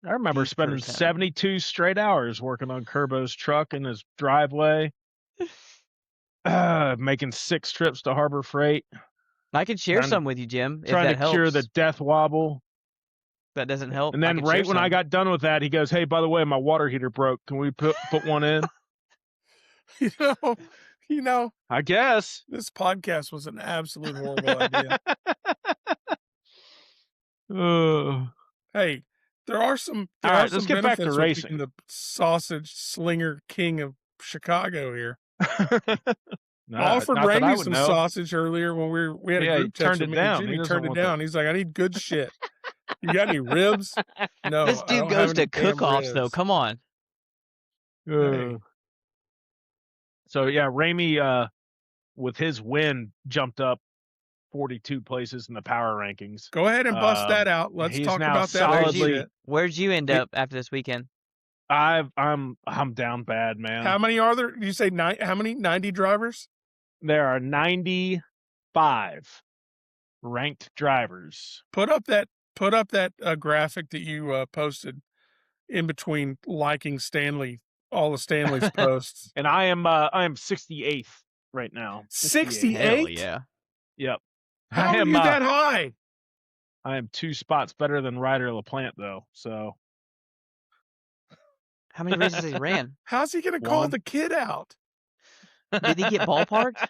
I remember beef spending person. 72 straight hours working on Kerbo's truck in his driveway, making 6 trips to Harbor Freight, I can share trying, some with you, Jim, if trying that to helps. cure the death wobble. That doesn't help. And I then can share right when I some. got done with that, he goes, "Hey, by the way, my water heater broke. Can we put one in?" You know, I guess. this podcast was an absolute horrible idea. Hey, there are some All right, let's get back to benefits with racing. being the sausage slinger king of Chicago here. I offered not that I Ramey would some know. sausage earlier when we had a Yeah, group he turned text it with me and down. He Jimmy doesn't turned it want that. down. He's like, I need good shit. You got any ribs? No, This I dude don't have goes to any damn cook-offs though. ribs. Come on. Hey. So yeah, Ramey with his win jumped up 42 places in the power rankings. Go ahead and bust that out. Let's He's talk now about that. solidly. Where'd you end up after this weekend? I'm down bad, man. How many are there? You say how many? 90 drivers? There are 95 ranked drivers. Put up that graphic that you posted in between liking all of Stanley's posts. And I am 68th right now. 68? Hell yeah. Yep. How are you that high? I am 2 spots better than Ryder LaPlante though. So How many races has he ran? How's he going to call the kid out? Did he get ballparked?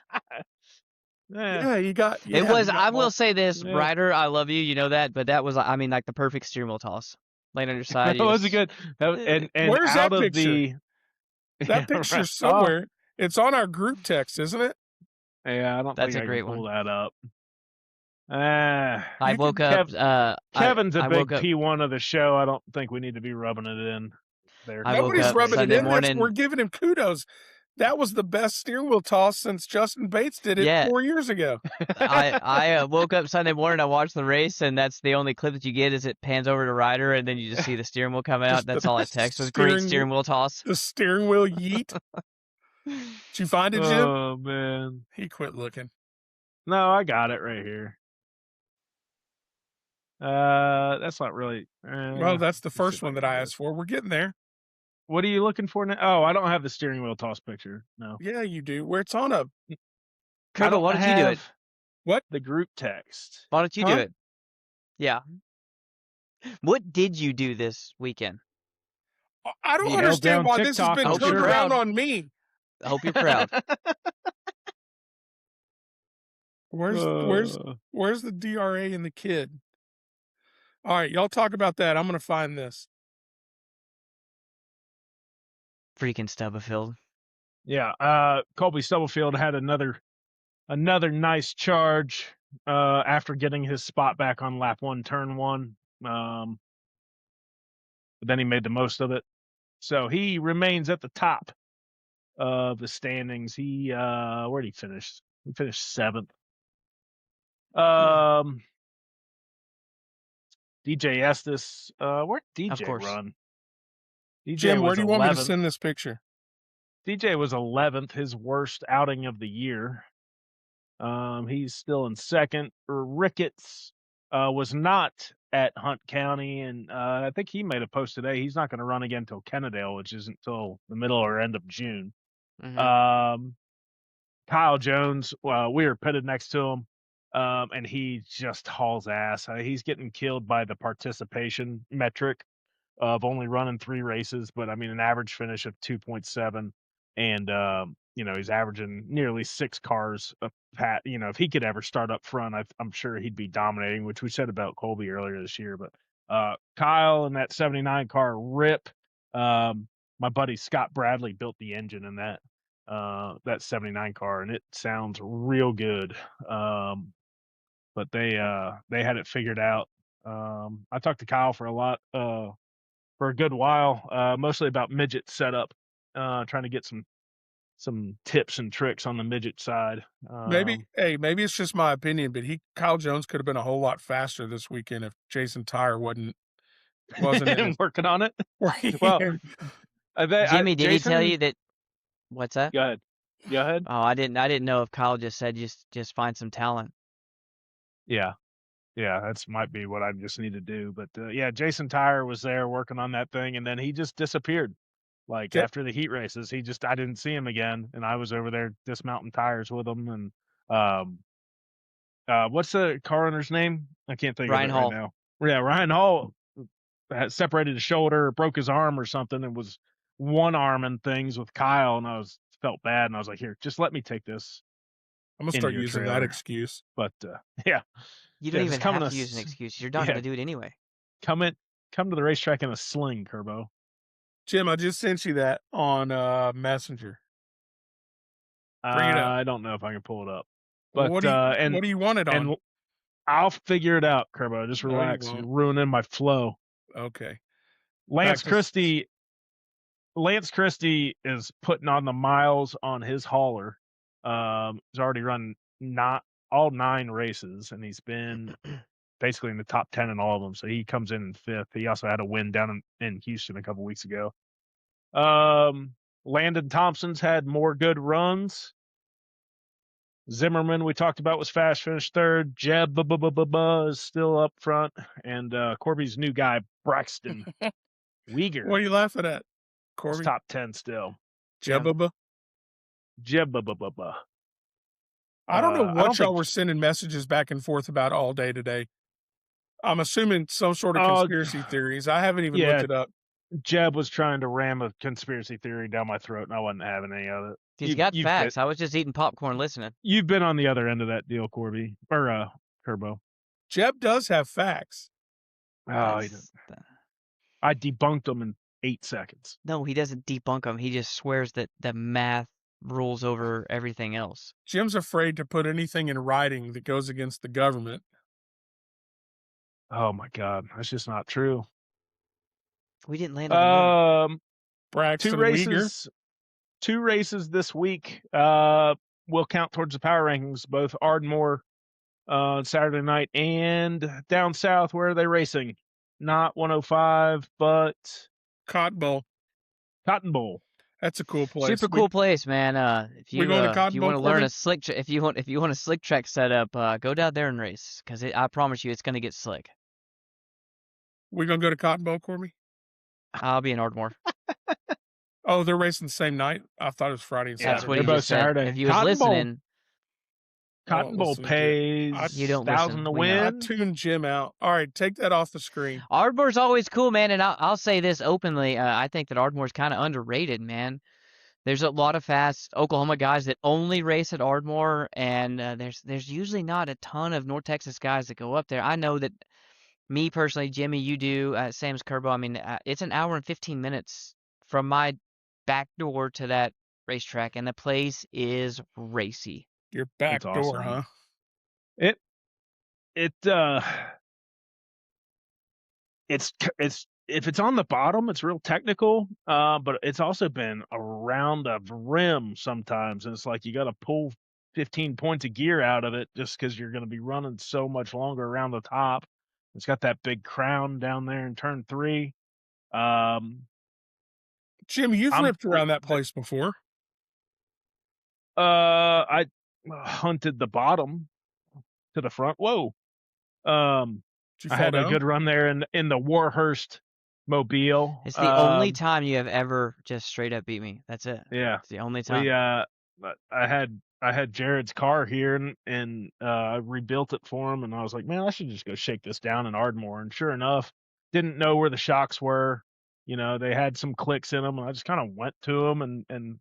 Yeah, he got. Yeah, It was. I will say this, Yeah. Ryder. I love you. You know that, but that was. I mean, like the perfect steering wheel toss. Laying on your side. That was a good. And Where's out that of picture? That picture's somewhere. It's on our group text, isn't it? Yeah, I don't That's think a I great can pull one. that up. I woke up. Kevin's a I big woke up. P1 of the show. I don't think we need to be rubbing it in there. I woke Nobody's up rubbing Sunday it in. morning. We're giving him kudos. That was the best steering wheel toss since Justin Bates did it 4 years ago. I woke up Sunday morning. I watched the race, and that's the only clip that you get. Is it pans over to Ryder, and then you just see the steering wheel coming out. That's all it takes. Was great steering wheel toss. The steering wheel yeet. Did you find it, Jim? Oh man, he quit looking. No, I got it right here. That's not really. Well, that's the first one that I asked for. We're getting there. What are you looking for now? Oh, I don't have the steering wheel toss picture. No. Yeah, you do. Where it's on a. Kirby, why don't you do it? What? The group text. Why don't you do it? Yeah. What did you do this weekend? I don't understand why this has been turned around on me. I hope you're proud. Where's the DRA and the kid? All right, y'all talk about that. I'm going to find this. Freaking Stubblefield. Yeah, Colby Stubblefield had another nice charge after getting his spot back on lap 1, turn 1. But then he made the most of it. So he remains at the top of the standings. He where'd he finish? He finished 7th. DJ Estes, where'd DJ run? DJ Jim, where do you want me to send this picture? DJ was 11th, his worst outing of the year. He's still in 2nd. Ricketts was not at Hunt County, and I think he made a post today. He's not going to run again until Kennedale, which isn't until the middle or end of June. Mm-hmm. Kyle Jones, we were pitted next to him, and he just hauls ass. He's getting killed by the participation metric of only running 3 races, but I mean an average finish of 2.7, and he's averaging nearly 6 cars a pat. If he could ever start up front, I'm sure he'd be dominating, which we said about Colby earlier this year. But Kyle and that 79 car rip. My buddy Scott Bradley built the engine in that 79 car, and it sounds real good. But they had it figured out. I talked to Kyle for a good while, mostly about midget setup, trying to get some tips and tricks on the midget side. Maybe it's just my opinion, but Kyle Jones could have been a whole lot faster this weekend if Jason Tyre wasn't working on it. Well, Jimmy, did he tell you that? What's that? Go ahead. Oh, I didn't know if Kyle just said just find some talent. Yeah, that's might be what I just need to do. But yeah, Jason Tyre was there working on that thing, and then he just disappeared. After the heat races, I didn't see him again, and I was over there dismounting tires with him. And what's the car owner's name? I can't think Ryan of it Hall. right now. Yeah, Ryan Hall had separated his shoulder, broke his arm or something, and was one-arming things with Kyle, and I felt bad, and I was like, here, just let me take this. I'm gonna start using that excuse. But yeah. You don't even have to use an excuse. You're not going to do it anyway. Come to the racetrack in a sling, Kerbo. Jim, I just sent you that on Messenger. Bring it up. I don't know if I can pull it up. But what do you want it on? And I'll figure it out, Kerbo. Just relax. You're ruining my flow. Okay. Lance Christie is putting on the miles on his hauler. He's already run all 9 races, and he's been basically in the top 10 in all of them. So he comes in 5th. He also had a win down in Houston a couple weeks ago. Landon Thompson's had more good runs. Zimmerman, we talked about, was fast, finished 3rd. Jeb is still up front. And Corby's new guy, Braxton Weegar, What are you laughing at, is Corby? top 10 still. Jebba. Jeb. I don't know I what don't y'all think- were sending messages back and forth about all day today. I'm assuming some sort of conspiracy theories. I haven't even looked it up. Jeb was trying to ram a conspiracy theory down my throat, and I wasn't having any of it. He's got facts. I was just eating popcorn listening. You've been on the other end of that deal, Corby, or Turbo. Jeb does have facts. Oh, he didn't. I debunked them in 8 seconds. No, he doesn't debunk them. He just swears that the math rules over everything else. Jim's afraid to put anything in writing that goes against the government. Oh my God, that's just not true. We didn't land on the moon. Braxton Weegar. 2 races this week will count towards the power rankings, both Ardmore on Saturday night and down south. Where are they racing? Not 105, but Cotton Bowl. Cotton Bowl. That's a cool place. Super cool place, man. If you going to Cotton if you Bowl, want to learn Corby? a slick, if you want a slick track setup, go down there and race, because I promise you, it's gonna get slick. We gonna go to Cotton Bowl, Corby? I'll be in Ardmore. Oh, they're racing the same night? I thought it was Friday and Saturday. That's what they're he both just said. Saturday. If you was Cotton Bowl. listening, Cotton Bowl listen to pays You don't 1,000 listen. to We know. I win. tuned Jim out. All right, take that off the screen. Ardmore's always cool, man, and I'll say this openly. I think that Ardmore's kind of underrated, man. There's a lot of fast Oklahoma guys that only race at Ardmore, and there's usually not a ton of North Texas guys that go up there. I know that me personally, Jimmy, you do, Sam's Kerbo. I mean, it's an hour and 15 minutes from my back door to that racetrack, and the place is racy. Your back It's door, awesome. huh? It's if it's on the bottom, it's real technical. But it's also been around the rim sometimes, and it's like you got to pull 15 points of gear out of it just because you're going to be running so much longer around the top. It's got that big crown down there in turn 3. Jim, you've I'm- ripped around that place before. I hunted the bottom to the front. Whoa. Did you I fall had a down? good run there in the Warhurst Mobile. It's the only time you have ever just straight up beat me. That's it. Yeah. It's the only time. I had Jared's car here and I rebuilt it for him, and I was like, man, I should just go shake this down in Ardmore. And sure enough, didn't know where the shocks were. You know, they had some clicks in them, and I just kind of went to them and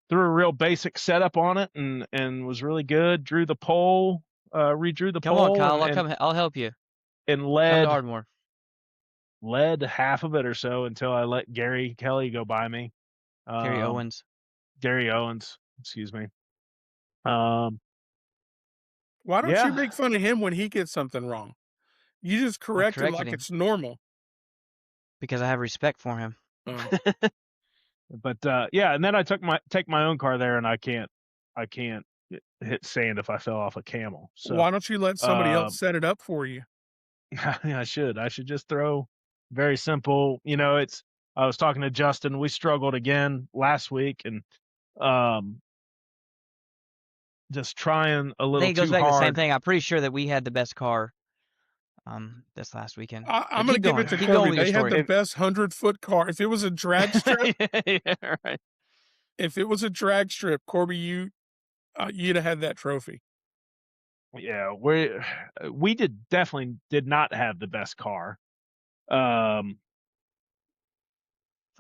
threw a real basic setup on it, and was really good. Drew the pole, redrew the Come pole. on, Kyle. and I'll help you. and Come led to Ardmore. half of it or so until I let Gary Kelly go by me. Gary Owens. Gary Owens, excuse me. Why don't Yeah. you make fun of him when he gets something wrong? You just correct him corrected like him. it's normal. Because I have respect for him. Oh. But yeah, and then I take my own car there, and I can't hit sand if I fell off a camel. So Why don't you let somebody else set it up for you? I should just throw very simple. You know, I was talking to Justin. We struggled again last week, and just trying a I little think it goes too back to the same hard. thing. I'm pretty sure that we had the best car this last weekend. I'm But going to keep give it to going. Keep going Corby. with your They had story. the best 100-foot car. If it was a drag strip, Yeah, right. if it was a drag strip, Corby, you'd have had that trophy. Yeah, we definitely did not have the best car. I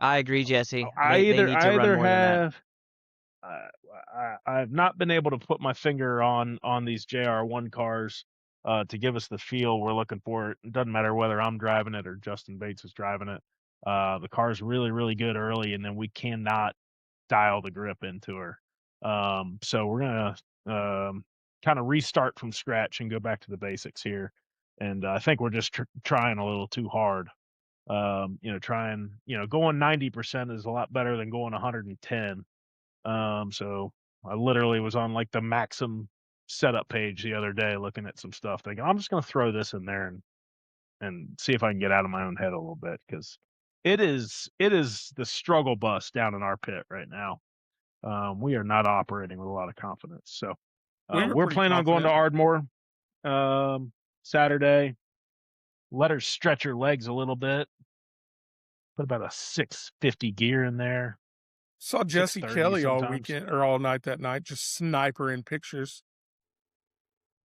agree, Jesse. I They need to run either more than that. have. I've not been able to put my finger on these JR1 cars to give us the feel we're looking for. It doesn't matter whether I'm driving it or Justin Bates is driving it. The car's really, really good early, and then we cannot dial the grip into her. So we're gonna kind of restart from scratch and go back to the basics here. And I think we're just trying a little too hard. Going 90% is a lot better than going 110. So I literally was on like the Maxim setup page the other day looking at some stuff, thinking I'm just going to throw this in there and see if I can get out of my own head a little bit, because it is the struggle bus down in our pit right now. We are not operating with a lot of confidence. So We were we're pretty planning on going to confident. Ardmore Saturday. Let her stretch her legs a little bit. Put about a 650 gear in there. Saw Jesse 630 Kelly all sometimes. weekend or all night that night, just snipering pictures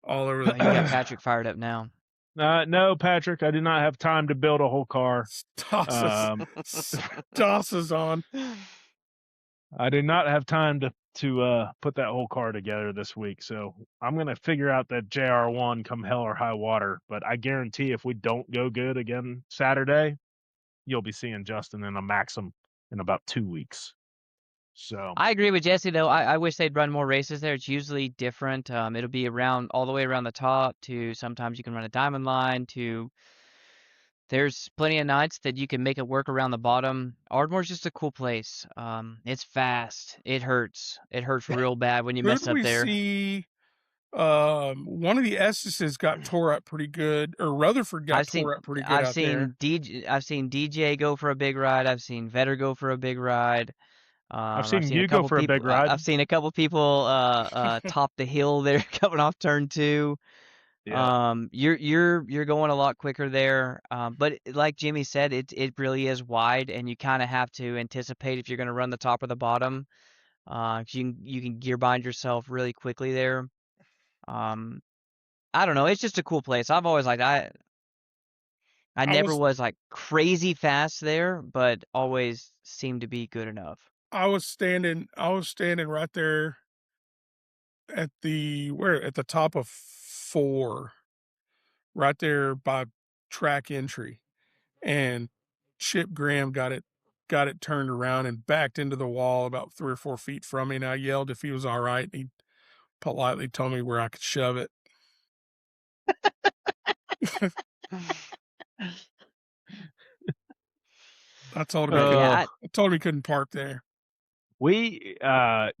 all over the You got Patrick fired up now. No, Patrick, I did not have time to build a whole car. Stas's on. I did not have time to put that whole car together this week, so I'm gonna figure out that JR1 come hell or high water. But I guarantee if we don't go good again Saturday, you'll be seeing Justin in a Maxim in about 2 weeks. So I agree with Jesse though. I wish they'd run more races there. It's usually different. It'll be around all the way around the top to sometimes you can run a diamond line to there's plenty of nights that you can make it work around the bottom. Ardmore's just a cool place. It's fast. It hurts. It hurts real bad when you Who mess did up we there. see? One of the Esseses got tore up pretty good, or Rutherford got tore up pretty good out there. I've seen DJ go for a big ride. I've seen Vetter go for a big ride. I've seen a you go couple for a people. big ride. I've seen a couple people top the hill there coming off turn 2. Yeah. You're going a lot quicker there. But like Jimmy said, it really is wide, and you kind of have to anticipate if you're going to run the top or the bottom. 'Cause you can gear bind yourself really quickly there. I don't know. It's just a cool place. I've always liked. I never was like crazy fast there, but always seemed to be good enough. I was standing right there at the top of 4, right there by track entry, and Chip Graham got it turned around and backed into the wall about 3 or 4 feet from me, and I yelled if he was all right, and he politely told me where I could shove it. I told him I told him he couldn't park there. We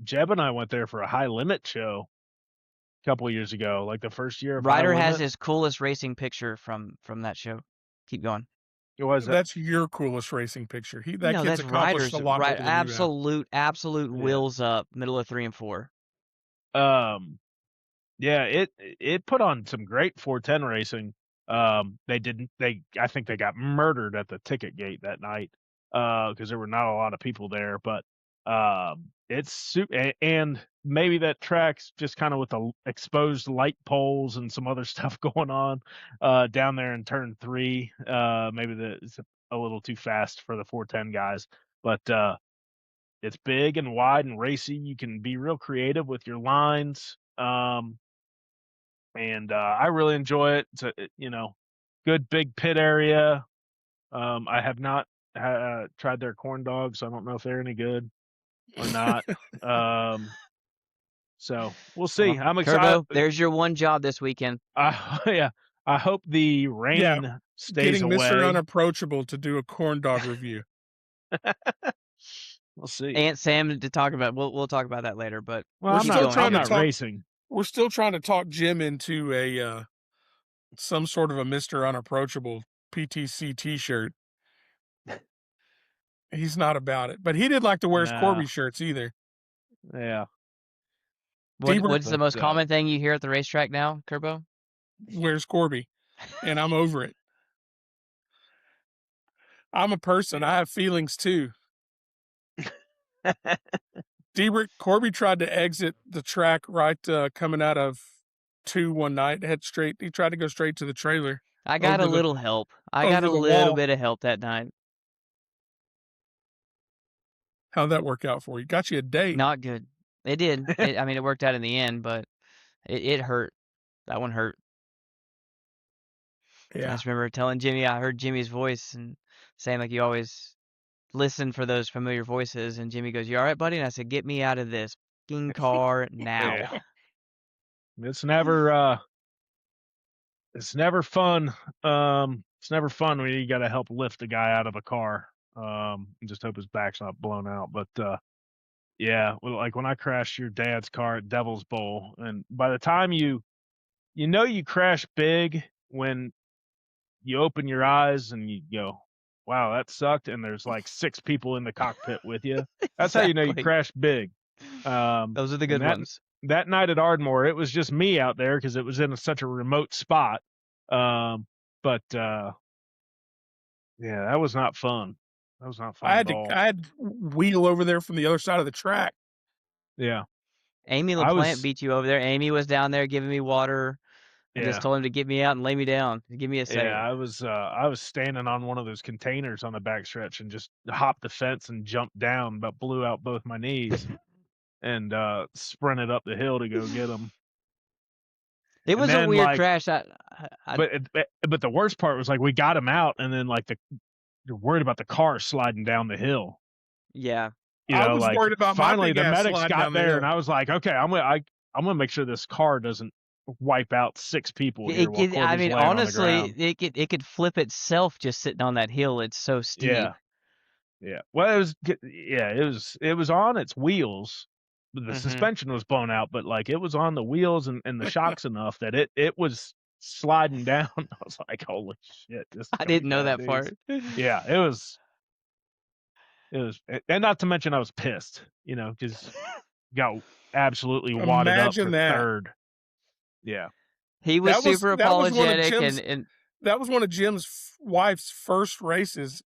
Jeb and I went there for a high limit show a couple of years ago, like the first year of Ryder High has Limit. his coolest racing picture from that show. Keep going. What was that? That's your coolest racing picture. That kid's that's accomplished Ryder's a lot more than absolute wheels up, middle of 3 and 4. Yeah, it put on some great 410 racing. I think they got murdered at the ticket gate that night because there were not a lot of people there. But it's and maybe that track's just kind of with the exposed light poles and some other stuff going on down there in turn 3. Maybe it's a little too fast for the 410 guys, but it's big and wide and racy. You can be real creative with your lines. And I really enjoy it. It's a good big pit area. I have not tried their corn dogs. So I don't know if they're any good or not. So we'll see. I'm excited. Turbo, there's your one job this weekend. Yeah, I hope the rain stays getting away. Mr. Unapproachable to do a corn dog review. We'll see. Aunt Sam to talk about. We'll talk about that later. But I'm not racing. We're still trying to talk Jim into some sort of a Mr. Unapproachable PTC T-shirt. He's not about it, but he didn't like to wear his Corby shirts either. Yeah. What's the most common thing you hear at the racetrack now, Kerbo? Where's Corby? And I'm over it. I'm a person. I have feelings too. Debrick, Corby tried to exit the track right coming out of 2 one night. He tried to go straight to the trailer. I got a little help. I got a little bit of help that night. How'd that work out for you? Got you a date. Not good. It did. It worked out in the end, but it hurt. That one hurt. Yeah. I just remember telling Jimmy, I heard Jimmy's voice and saying like you always listen for those familiar voices, and Jimmy goes, "You all right, buddy?" And I said, "Get me out of this fucking car now." Yeah. It's never fun. It's never fun when you got to help lift a guy out of a car. And just hope his back's not blown out. But Yeah, well, like when I crashed your dad's car at Devil's Bowl, and by the time you crash big when you open your eyes and you go, "Wow, that sucked," and there's like 6 people in the cockpit with you. That's how you know you Exactly. crashed big. Those are the And good ones. that night at Ardmore, it was just me out there because it was in such a remote spot. But yeah, that was not fun. That was not fun at all. I had to wheel over there from the other side of the track. Yeah, Amy I LaPlante was. beat you over there. Amy was down there giving me water. I just Yeah, told him to get me out and lay me down. Give me a yeah, second. I was standing on one of those containers on the backstretch and just hopped the fence and jumped down, but blew out both my knees and sprinted up the hill to go get them. It And was a then weird like, crash. but the worst part was like we got him out, and then like you're worried about the car sliding down the hill. Yeah. I was Like worried about my finally big the ass medics sliding got down the there, and hill. I was like, okay, I'm gonna make sure this car doesn't wipe out 6 people here while I Corby's mean, laying on the honestly, ground. it could flip itself just sitting on that hill. It's so steep. Yeah. Yeah. Well, it was on its wheels. The Hmm. suspension was blown out, but like it was on the wheels and the shocks enough that it was sliding down. I was like, holy shit, this is I gonna be didn't know bad that news. part. Yeah, it was, and not to mention I was pissed, because got absolutely wadded up Imagine for that. third. Yeah. He was super That was one of apologetic Jim's and that was one of Jim's wife's first races,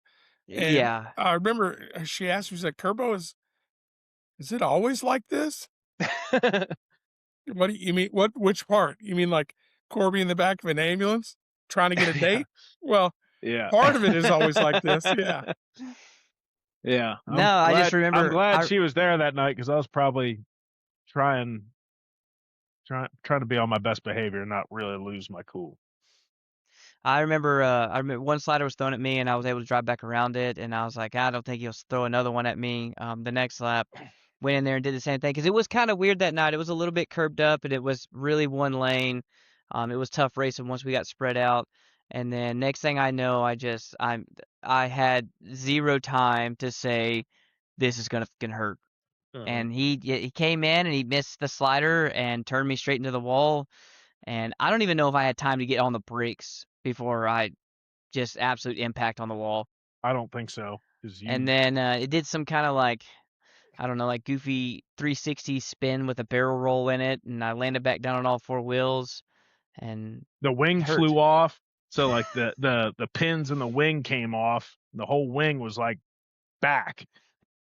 and yeah. I remember she asked me, she's like, "Kerbo, is it always like this? What do you mean? Which part? You mean like Corby in the back of an ambulance trying to get a Yeah. date? Well, Yeah. part of it is always like this. Yeah. Yeah. No, I just I'm remember glad she was there that night because I was probably trying trying to be on my best behavior and not really lose my cool. I remember one slider was thrown at me and I was able to drive back around it and I was like, I don't think he'll throw another one at me. The next lap, went in there and did the same thing because it was kind of weird that night. It was a little bit curbed up and it was really one lane. It was tough racing once we got spread out. And then next thing I know, I had zero time to say this is gonna hurt. And he came in and he missed the slider and turned me straight into the wall. And I don't even know if I had time to get on the brakes before I just absolute impact on the wall. I don't think so because And then it did some kind of like, I don't know, like goofy 360 spin with a barrel roll in it. And I landed back down on all 4 wheels and the wing it hurt. flew off. So like the pins in the wing came off. The whole wing was like back.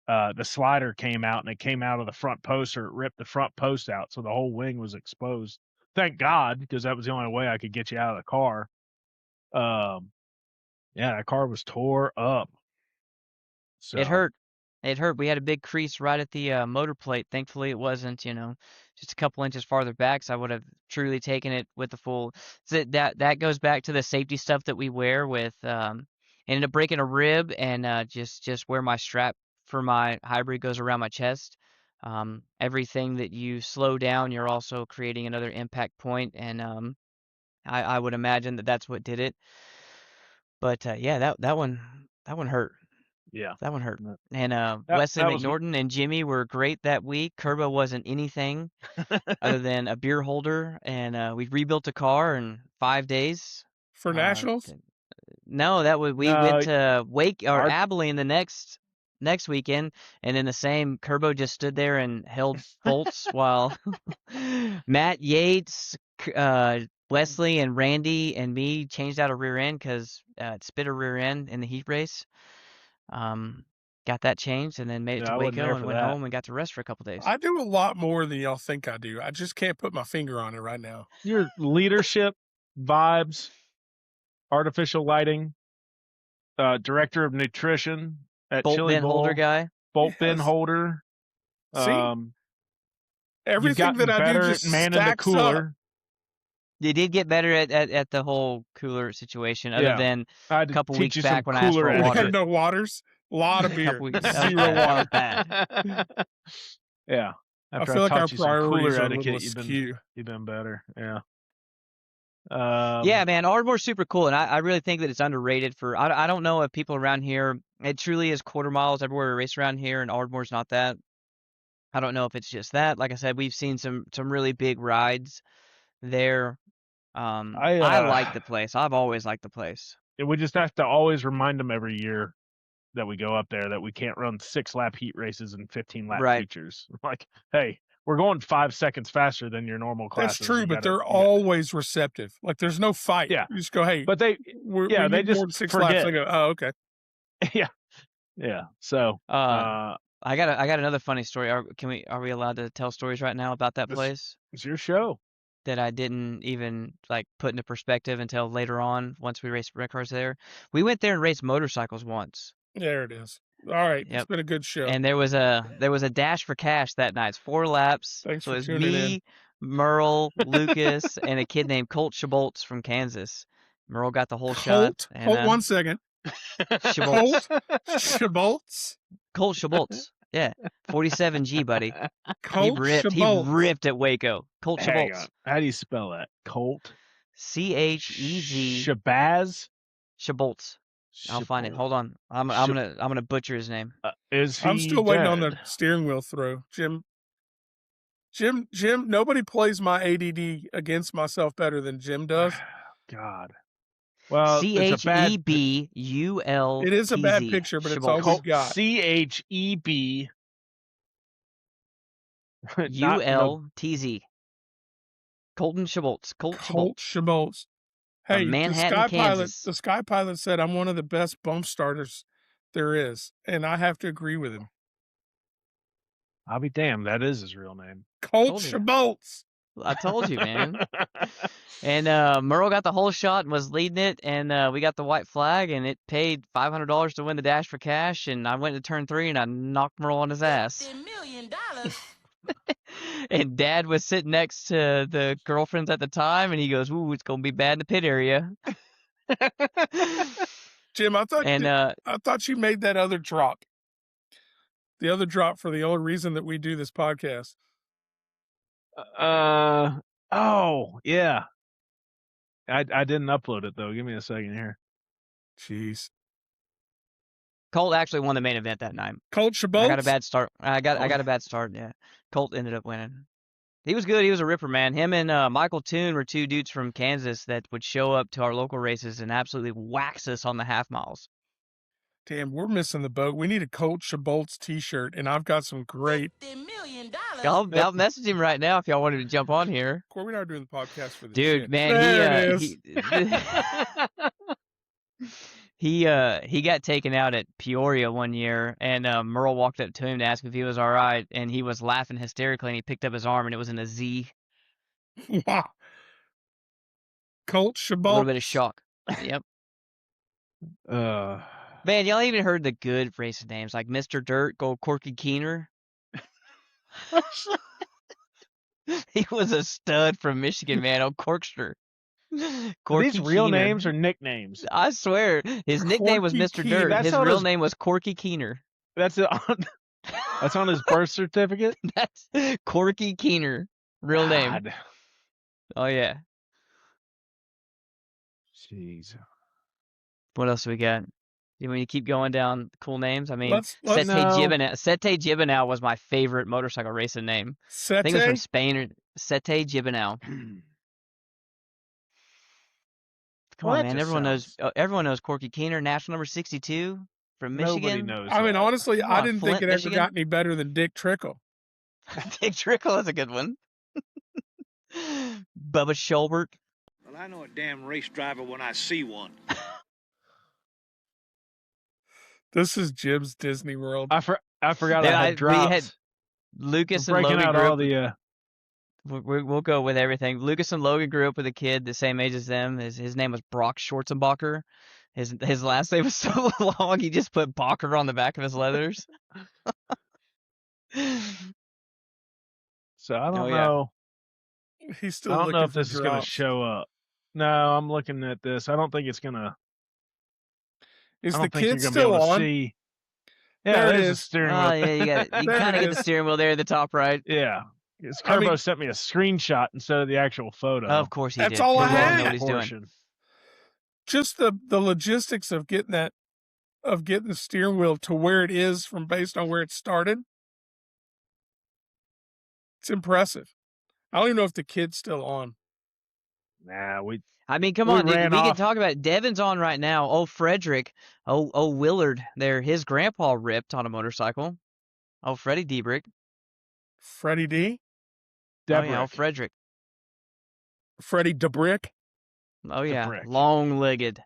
The slider came out and it came out of the front post, or it ripped the front post out. So the whole wing was exposed. Thank God, because that was the only way I could get you out of the car. Yeah, that car was tore up. So It hurt. It hurt. We had a big crease right at the motor plate. Thankfully, it wasn't, just a couple inches farther back. So I would have truly taken it with the full. So that goes back to the safety stuff that we wear. With ended up breaking a rib and just where my strap for my hybrid goes around my chest. Everything that you slow down, you're also creating another impact point, and I would imagine that that's what did it. But yeah, that one hurt. yeah, That one hurt. that And that, Wesley that was McNorton and Jimmy were great that week. Kerbo wasn't anything other than a beer holder, and we rebuilt a car in 5 days. For Uh, nationals, th- no, we no went to Wake or our Abilene the next weekend, and in the same, Kerbo just stood there and held bolts while Matt Yates, Wesley, and Randy and me changed out a rear end because it spit a rear end in the heat race. Got that changed and then made it yeah, to I wasn't Waco there and for went that. home and got to rest for a couple days. I do a lot more than y'all think I do. I just can't put my finger on it right now. Your leadership, vibes, artificial lighting, director of nutrition at Bolt Chili bin holder Bowl, guy. bolt bin Yes. holder. See, You've everything gotten that I do better just at manning the stacks up. cooler. They did get better at the whole cooler situation, other Yeah, than I had a to couple teach weeks you some back when I asked cooler for We water. had etiquette. no waters, a lot of A beer, couple weeks. That was zero bad. water. That was bad. Yeah, I after I feel like our taught you some priorities cooler are a little etiquette, askew. you've been better. Yeah. Yeah, man, Ardmore's super cool, and I really think that it's underrated for. I don't know if people around here. It truly is quarter miles everywhere we race around here, and Ardmore's not that. I don't know if it's just that. Like I said, we've seen some really big rides there. I like the place. I've always liked the place. We just have to always remind them every year that we go up there that we can't run 6-lap heat races and 15-lap Right. features. Like, hey, we're going 5 seconds faster than your normal classes. That's true, but they're always receptive. Like, there's no fight. Yeah. You just go, hey, but they need just more than 6 forget. laps. They go, oh, okay. Yeah. So I got another funny story. Are we allowed to tell stories right now about that place? It's your show. That I didn't even like put into perspective until later on once we raced sprint cars there. We went there and raced motorcycles once. There it is. All right. Yep. It's been a good show. And there was a dash for cash that night. It's 4 laps. Thanks so for it was tuning me, in. Merle, Lucas, and a kid named Colt Shaboltz from Kansas. Merle got the whole shot. And, Hold 1 second. Shaboltz. Shaboltz. Colt Shaboltz. Yeah. 47G, buddy. Colt He ripped at Waco. Colt Shaboltz. How do you spell that? Colt? CHEZ. Shabazz? Shaboltz. I'll find it. Hold on. I'm gonna butcher his name. Is he I'm still waiting on dead? the steering wheel throw. Jim, nobody plays my ADD against myself better than Jim does. God. Well, CHEBULTZ. It is a bad picture, but it's all we've got. CHEB ULTZ. Colton Shaboltz. Colt Shaboltz. Hey, Manhattan, Kansas. The Sky Pilot said I'm one of the best bump starters there is, and I have to agree with him. I'll be damned. That is his real name. Colt Shaboltz. I told you, man. And Merle got the whole shot and was leading it, and we got the white flag, and it paid $500 to win the dash for cash, and I went to turn 3, and I knocked Merle on his ass. $10 million. And Dad was sitting next to the girlfriends at the time, and he goes, "Ooh, it's gonna be bad in the pit area." Jim, I thought you made that other drop. The other drop for the only reason that we do this podcast. Oh yeah. I didn't upload it though. Give me a second here. Jeez. Colt actually won the main event that night. Colt Shaboltz? I got a bad start. I got a bad start, yeah. Colt ended up winning. He was good. He was a ripper, man. Him and Michael Toon were 2 dudes from Kansas that would show up to our local races and absolutely wax us on the half miles. Damn, we're missing the boat. We need a Colt Shaboltz t-shirt, and I've got some great... $50 million. I'll message him right now if y'all wanted to jump on here. Corey and I are doing the podcast for the dude, shit. Man, he got taken out at Peoria one year, and Merle walked up to him to ask if he was all right, and he was laughing hysterically, and he picked up his arm, and it was in a Z. Wow. Colt Shaboltz. A little bit of shock. Yep. Man, y'all even heard the good racing names like Mr. Dirt, Gold Corky Keener. He was a stud from Michigan, man, on Corkster. Are these real names or nicknames? I swear, his nickname was Mr. Dirt. His real name was Corky Keener. That's on his birth certificate? That's Corky Keener. Real name. Oh, yeah. Jeez. What else do we got? You want me to keep going down cool names? I mean, Sete Gibernau was my favorite motorcycle racing name. Sete? I think it was from Spain. Sete Gibernau. Come on, man. Everyone knows Corky Keener, national number 62 from Michigan. Nobody knows. I mean, honestly, I didn't think it Michigan? ever got any better than Dick Trickle. Dick Trickle is a good one. Bubba Schulbert. Well, I know a damn race driver when I see one. This is Jim's Disney World. I forgot I had dropped. We had Lucas and breaking Logan out all the. We'll go with everything. Lucas and Logan grew up with a kid the same age as them. His name was Brock Schwarzenbacher. His last name was so long he just put Bacher on the back of his leathers. So I don't know. He's still. I don't know if this is going to show up. No, I'm looking at this. I don't think it's going to. Is I the don't think kid you're still gonna be able on? To see. Yeah, there it is. is. A steering wheel. Oh, yeah, you kind of get the steering wheel there at the top right. Yeah. Kerbo sent me a screenshot instead of the actual photo. Of course he did. That's all I had. Know what he's doing. Just the logistics of getting the steering wheel to where it is from based on where it started. It's impressive. I don't even know if the kid's still on. Nah, I mean, come We on, dude. ran We can off. talk about it. Devin's on right now. Oh, Frederick. Oh, Willard there. His grandpa ripped on a motorcycle. Oh, Freddie Diebrick. Freddie D? Oh, yeah. Oh, Debrick. Frederick. Freddie DeBrick? Oh, yeah. Debrick. Long-legged.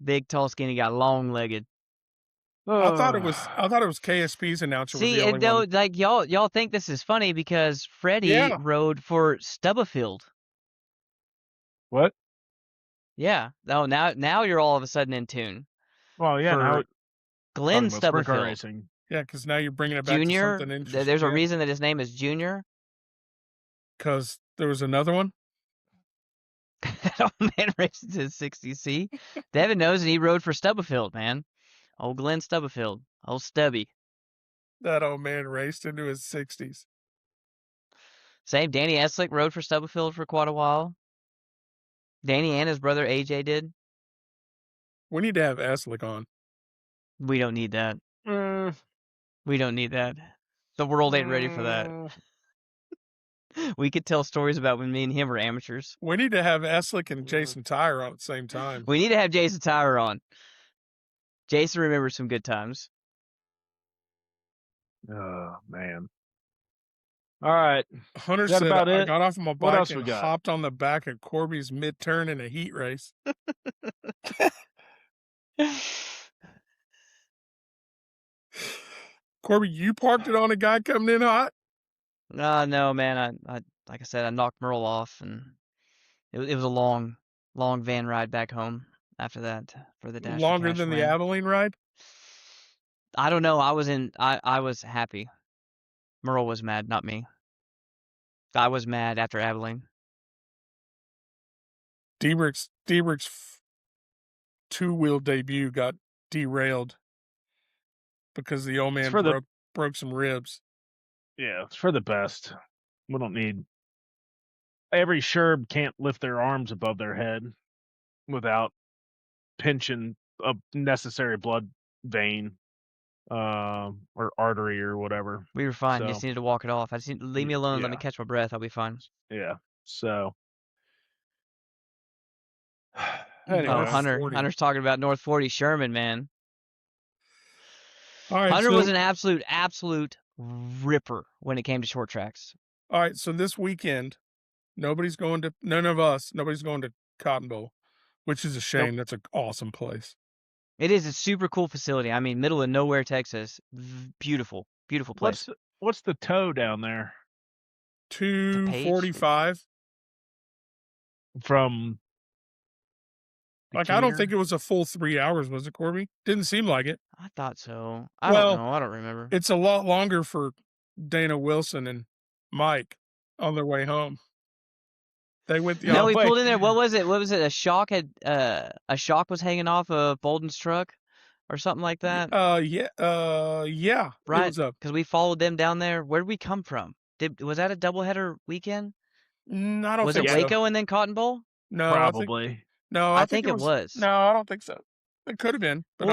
Big, tall, skinny guy. Long-legged. I thought it was KSP's announcer was See, the only though, one. like y'all think this is funny because Freddie rode for Stubblefield. What? Yeah. Oh, now you're all of a sudden in tune. Well, yeah. Now For Glenn talking about sprint car Stubblefield. racing. Yeah, because now you're bringing it back Junior. to something interesting. There's a reason that his name is Junior. Because there was another one? That old man races his 60C. Devin knows, and he rode for Stubblefield, man. Old Glenn Stubblefield. Old Stubby. That old man raced into his 60s. Same. Danny Eslick rode for Stubblefield for quite a while. Danny and his brother AJ did. We need to have Eslick on. We don't need that. We don't need that. The world ain't ready for that. We could tell stories about when me and him were amateurs. We need to have Eslick and Jason Tyre on at the same time. We need to have Jason Tyre on. Jason remembers some good times. Oh, man. All right. Hunter that said, about I it? got off of my What bike else we and got? hopped on the back of Corby's mid-turn in a heat race. Corby, you parked it on a guy coming in hot? No, man. I like I said, I knocked Merle off, and it was a long van ride back home after that for the Dash for Longer Cash than win. the Abilene ride? I don't know. I was happy. Merle was mad, not me. I was mad after Abilene. Diebrick's two-wheel debut got derailed because the old man broke some ribs. Yeah, it's for the best. We don't need... Every Sherb can't lift their arms above their head without pinching a necessary blood vein or artery or whatever. We were fine. So, Just needed to walk it off. I just need leave me alone. Let me catch my breath. I'll be fine. Yeah. So. Anyway. Oh, Hunter's talking about North 40 Sherman, man. All right, Hunter was an absolute ripper when it came to short tracks. All right, so this weekend, nobody's going to Cotton Bowl, which is a shame. Nope. That's an awesome place. It is a super cool facility. I mean, middle of nowhere, Texas. Beautiful place. What's the tow down there? 245. From Decatur? I don't think it was a full 3 hours, was it, Corby? Didn't seem like it. I thought so. I don't know. I don't remember. It's a lot longer for Dana Wilson and Mike on their way home. They went the No, we pulled in there. What was it? A shock was hanging off of Bolden's truck or something like that? Yeah. Right. Because we followed them down there. Where did we come from? Was that a doubleheader weekend? I don't was think it so. Waco and then Cotton Bowl? No, probably. I think it was. No, I don't think so. It could have been, but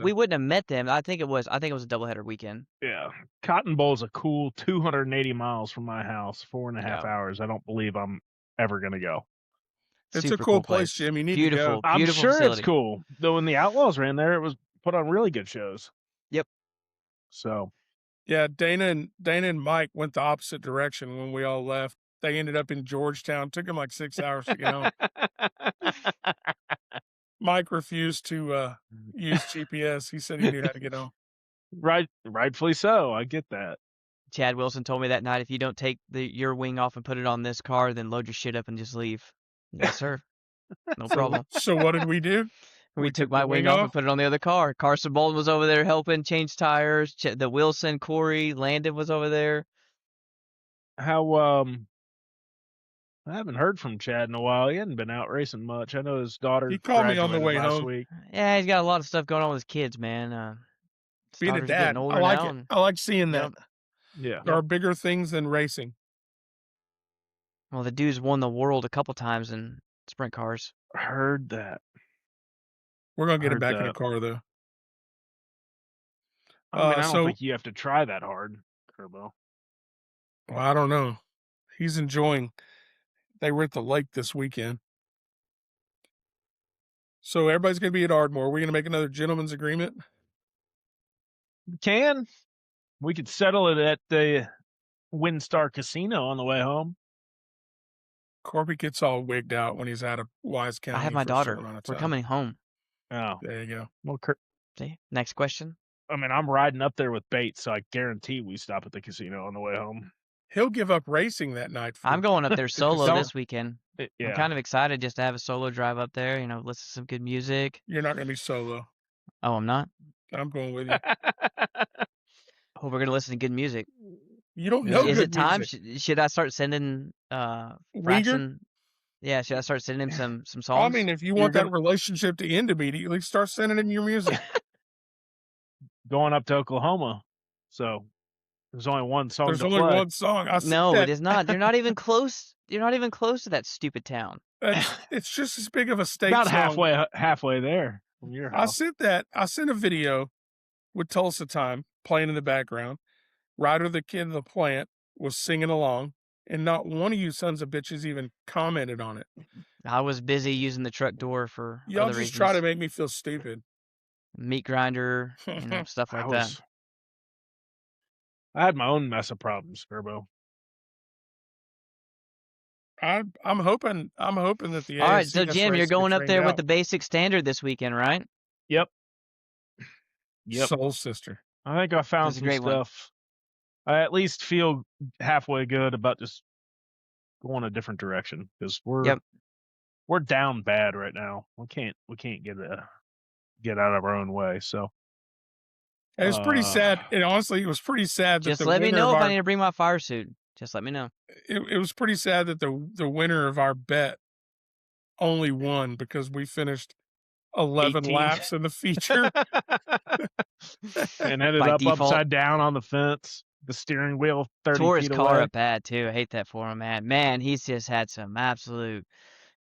we wouldn't have met them. I think it was a doubleheader weekend. Yeah, Cotton Bowl's a cool 280 miles from my house, 4.5 hours. I don't believe I'm ever gonna go. It's super a cool place, Jim. You need to go. I'm sure facility. It's cool. Though when the Outlaws ran there, it was put on really good shows. Yep. So. Yeah, Dana and Mike went the opposite direction when we all left. They ended up in Georgetown. Took them like 6 hours to get home. Mike refused to use GPS. He said he knew how to get home. Rightfully so. I get that. Chad Wilson told me that night, if you don't take your wing off and put it on this car, then load your shit up and just leave. Yes, sir. No problem. So what did we do? We took my wing off and put it on the other car. Carson Bolden was over there helping change tires. The Wilson, Corey, Landon was over there. How I haven't heard from Chad in a while. He hadn't been out racing much. I know his daughter. He called me on the way home. Week. Yeah, he's got a lot of stuff going on with his kids, man. Being a dad, I like it. I like seeing that. Yeah, there are bigger things than racing. Well, the dude's won the world a couple times in sprint cars. Heard that. We're gonna get him back in a car, though. I mean, I don't think you have to try that hard, Kerbo. Well, I don't know. He's enjoying. They were at the lake this weekend. So everybody's going to be at Ardmore. We're going to make another gentleman's agreement. We could settle it at the WinStar Casino on the way home. Corby gets all wigged out when he's out of Wise County. I have my for a certain daughter. amount of We're time. coming home. Oh, There you go. well, See? Next question. I mean, I'm riding up there with Bates, so I guarantee we stop at the casino on the way home. He'll give up racing that night. I'm going up there solo Don't- this weekend. Yeah. I'm kind of excited just to have a solo drive up there, listen to some good music. You're not going to be solo. Oh, I'm not? I'm going with you. Oh, we're going to listen to good music. You don't know Is good it time? music. Should I start sending Uyghur? Fraxon? Yeah, should I start sending him some songs? I mean, if you want that relationship to end immediately, start sending in your music. Going up to Oklahoma, so there's only one song There's to only play. one song. No, it is not. You're not even close. You're not even close to that stupid town. It's just as big of a state About song. halfway there from your house. I sent a video with Tulsa Time playing in the background. Ryder, the kid in the plant, was singing along, and not one of you sons of bitches even commented on it. I was busy using the truck door for Y'all other just reasons. try to make me feel stupid. Meat grinder, stuff like that. I had my own mess of problems, Gerbo. I'm hoping that the All right, so AFCS Jim, race you're gets going up rained there with out. the basic standard this weekend, right? Yep. Soul Sister. I think I found That's a some great one. stuff. I at least feel halfway good about just going a different direction because we're down bad right now. We can't get out of our own way. So It was pretty sad. And honestly, it was pretty sad that Just the let me winner know of if our, I need to bring my fire suit. Just let me know. it was pretty sad that the winner of our bet only won because we finished 11 18. laps in the feature. and ended By up default. upside down on the fence. The steering wheel 30 Tore his feet car away. up bad too. I hate that for him, man. Man, he's just had some absolute,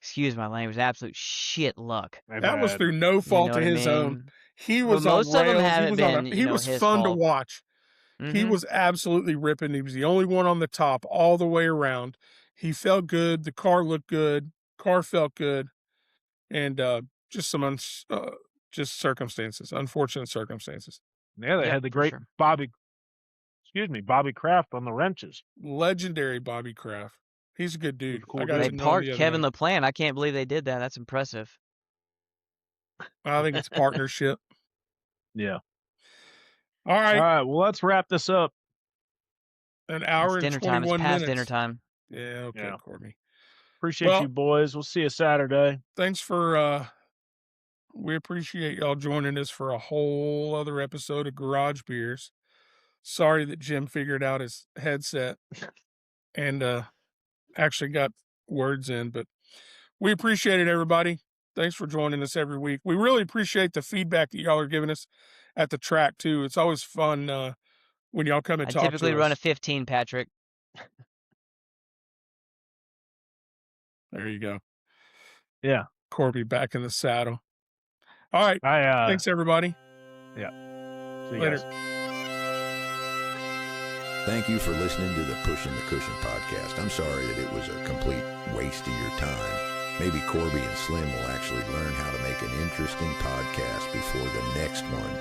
excuse my language, absolute shit luck. That was through no fault of his own. He was Well, on most of them rails. haven't been, He was his fun to fault. watch. He was absolutely ripping. He was the only one on the top all the way around. He felt good. The car looked good. Car felt good. And just some just circumstances, unfortunate circumstances. Yeah, they had the great sure. Bobby Kraft on the wrenches. Legendary Bobby Kraft. He's a good dude. Cool I got dude. They to know him parked the other Kevin night. LaPlante. I can't believe they did that. That's impressive. I think it's partnership. Yeah. All All right. right. Well, let's wrap this up. An hour It's and dinner time. 21 It's past minutes. dinner time. Yeah, okay, Yeah. Courtney. Appreciate you, boys. We'll see you Saturday. Thanks for we appreciate y'all joining us for a whole other episode of Garage Beers. Sorry that Jim figured out his headset and actually got words in, but we appreciate it, everybody. Thanks for joining us every week. We really appreciate the feedback that y'all are giving us at the track too. It's always fun when y'all come and I talk to us. typically run a 15, Patrick. There you go. Yeah. Corby back in the saddle. All right. Thanks, everybody. Yeah. See you Later. guys. Thank you for listening to the Pushing the Cushion podcast. I'm sorry that it was a complete waste of your time. Maybe Corby and Slim will actually learn how to make an interesting podcast before the next one.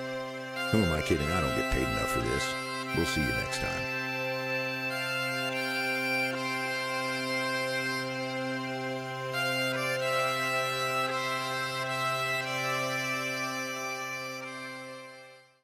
Who am I kidding? I don't get paid enough for this. We'll see you next time.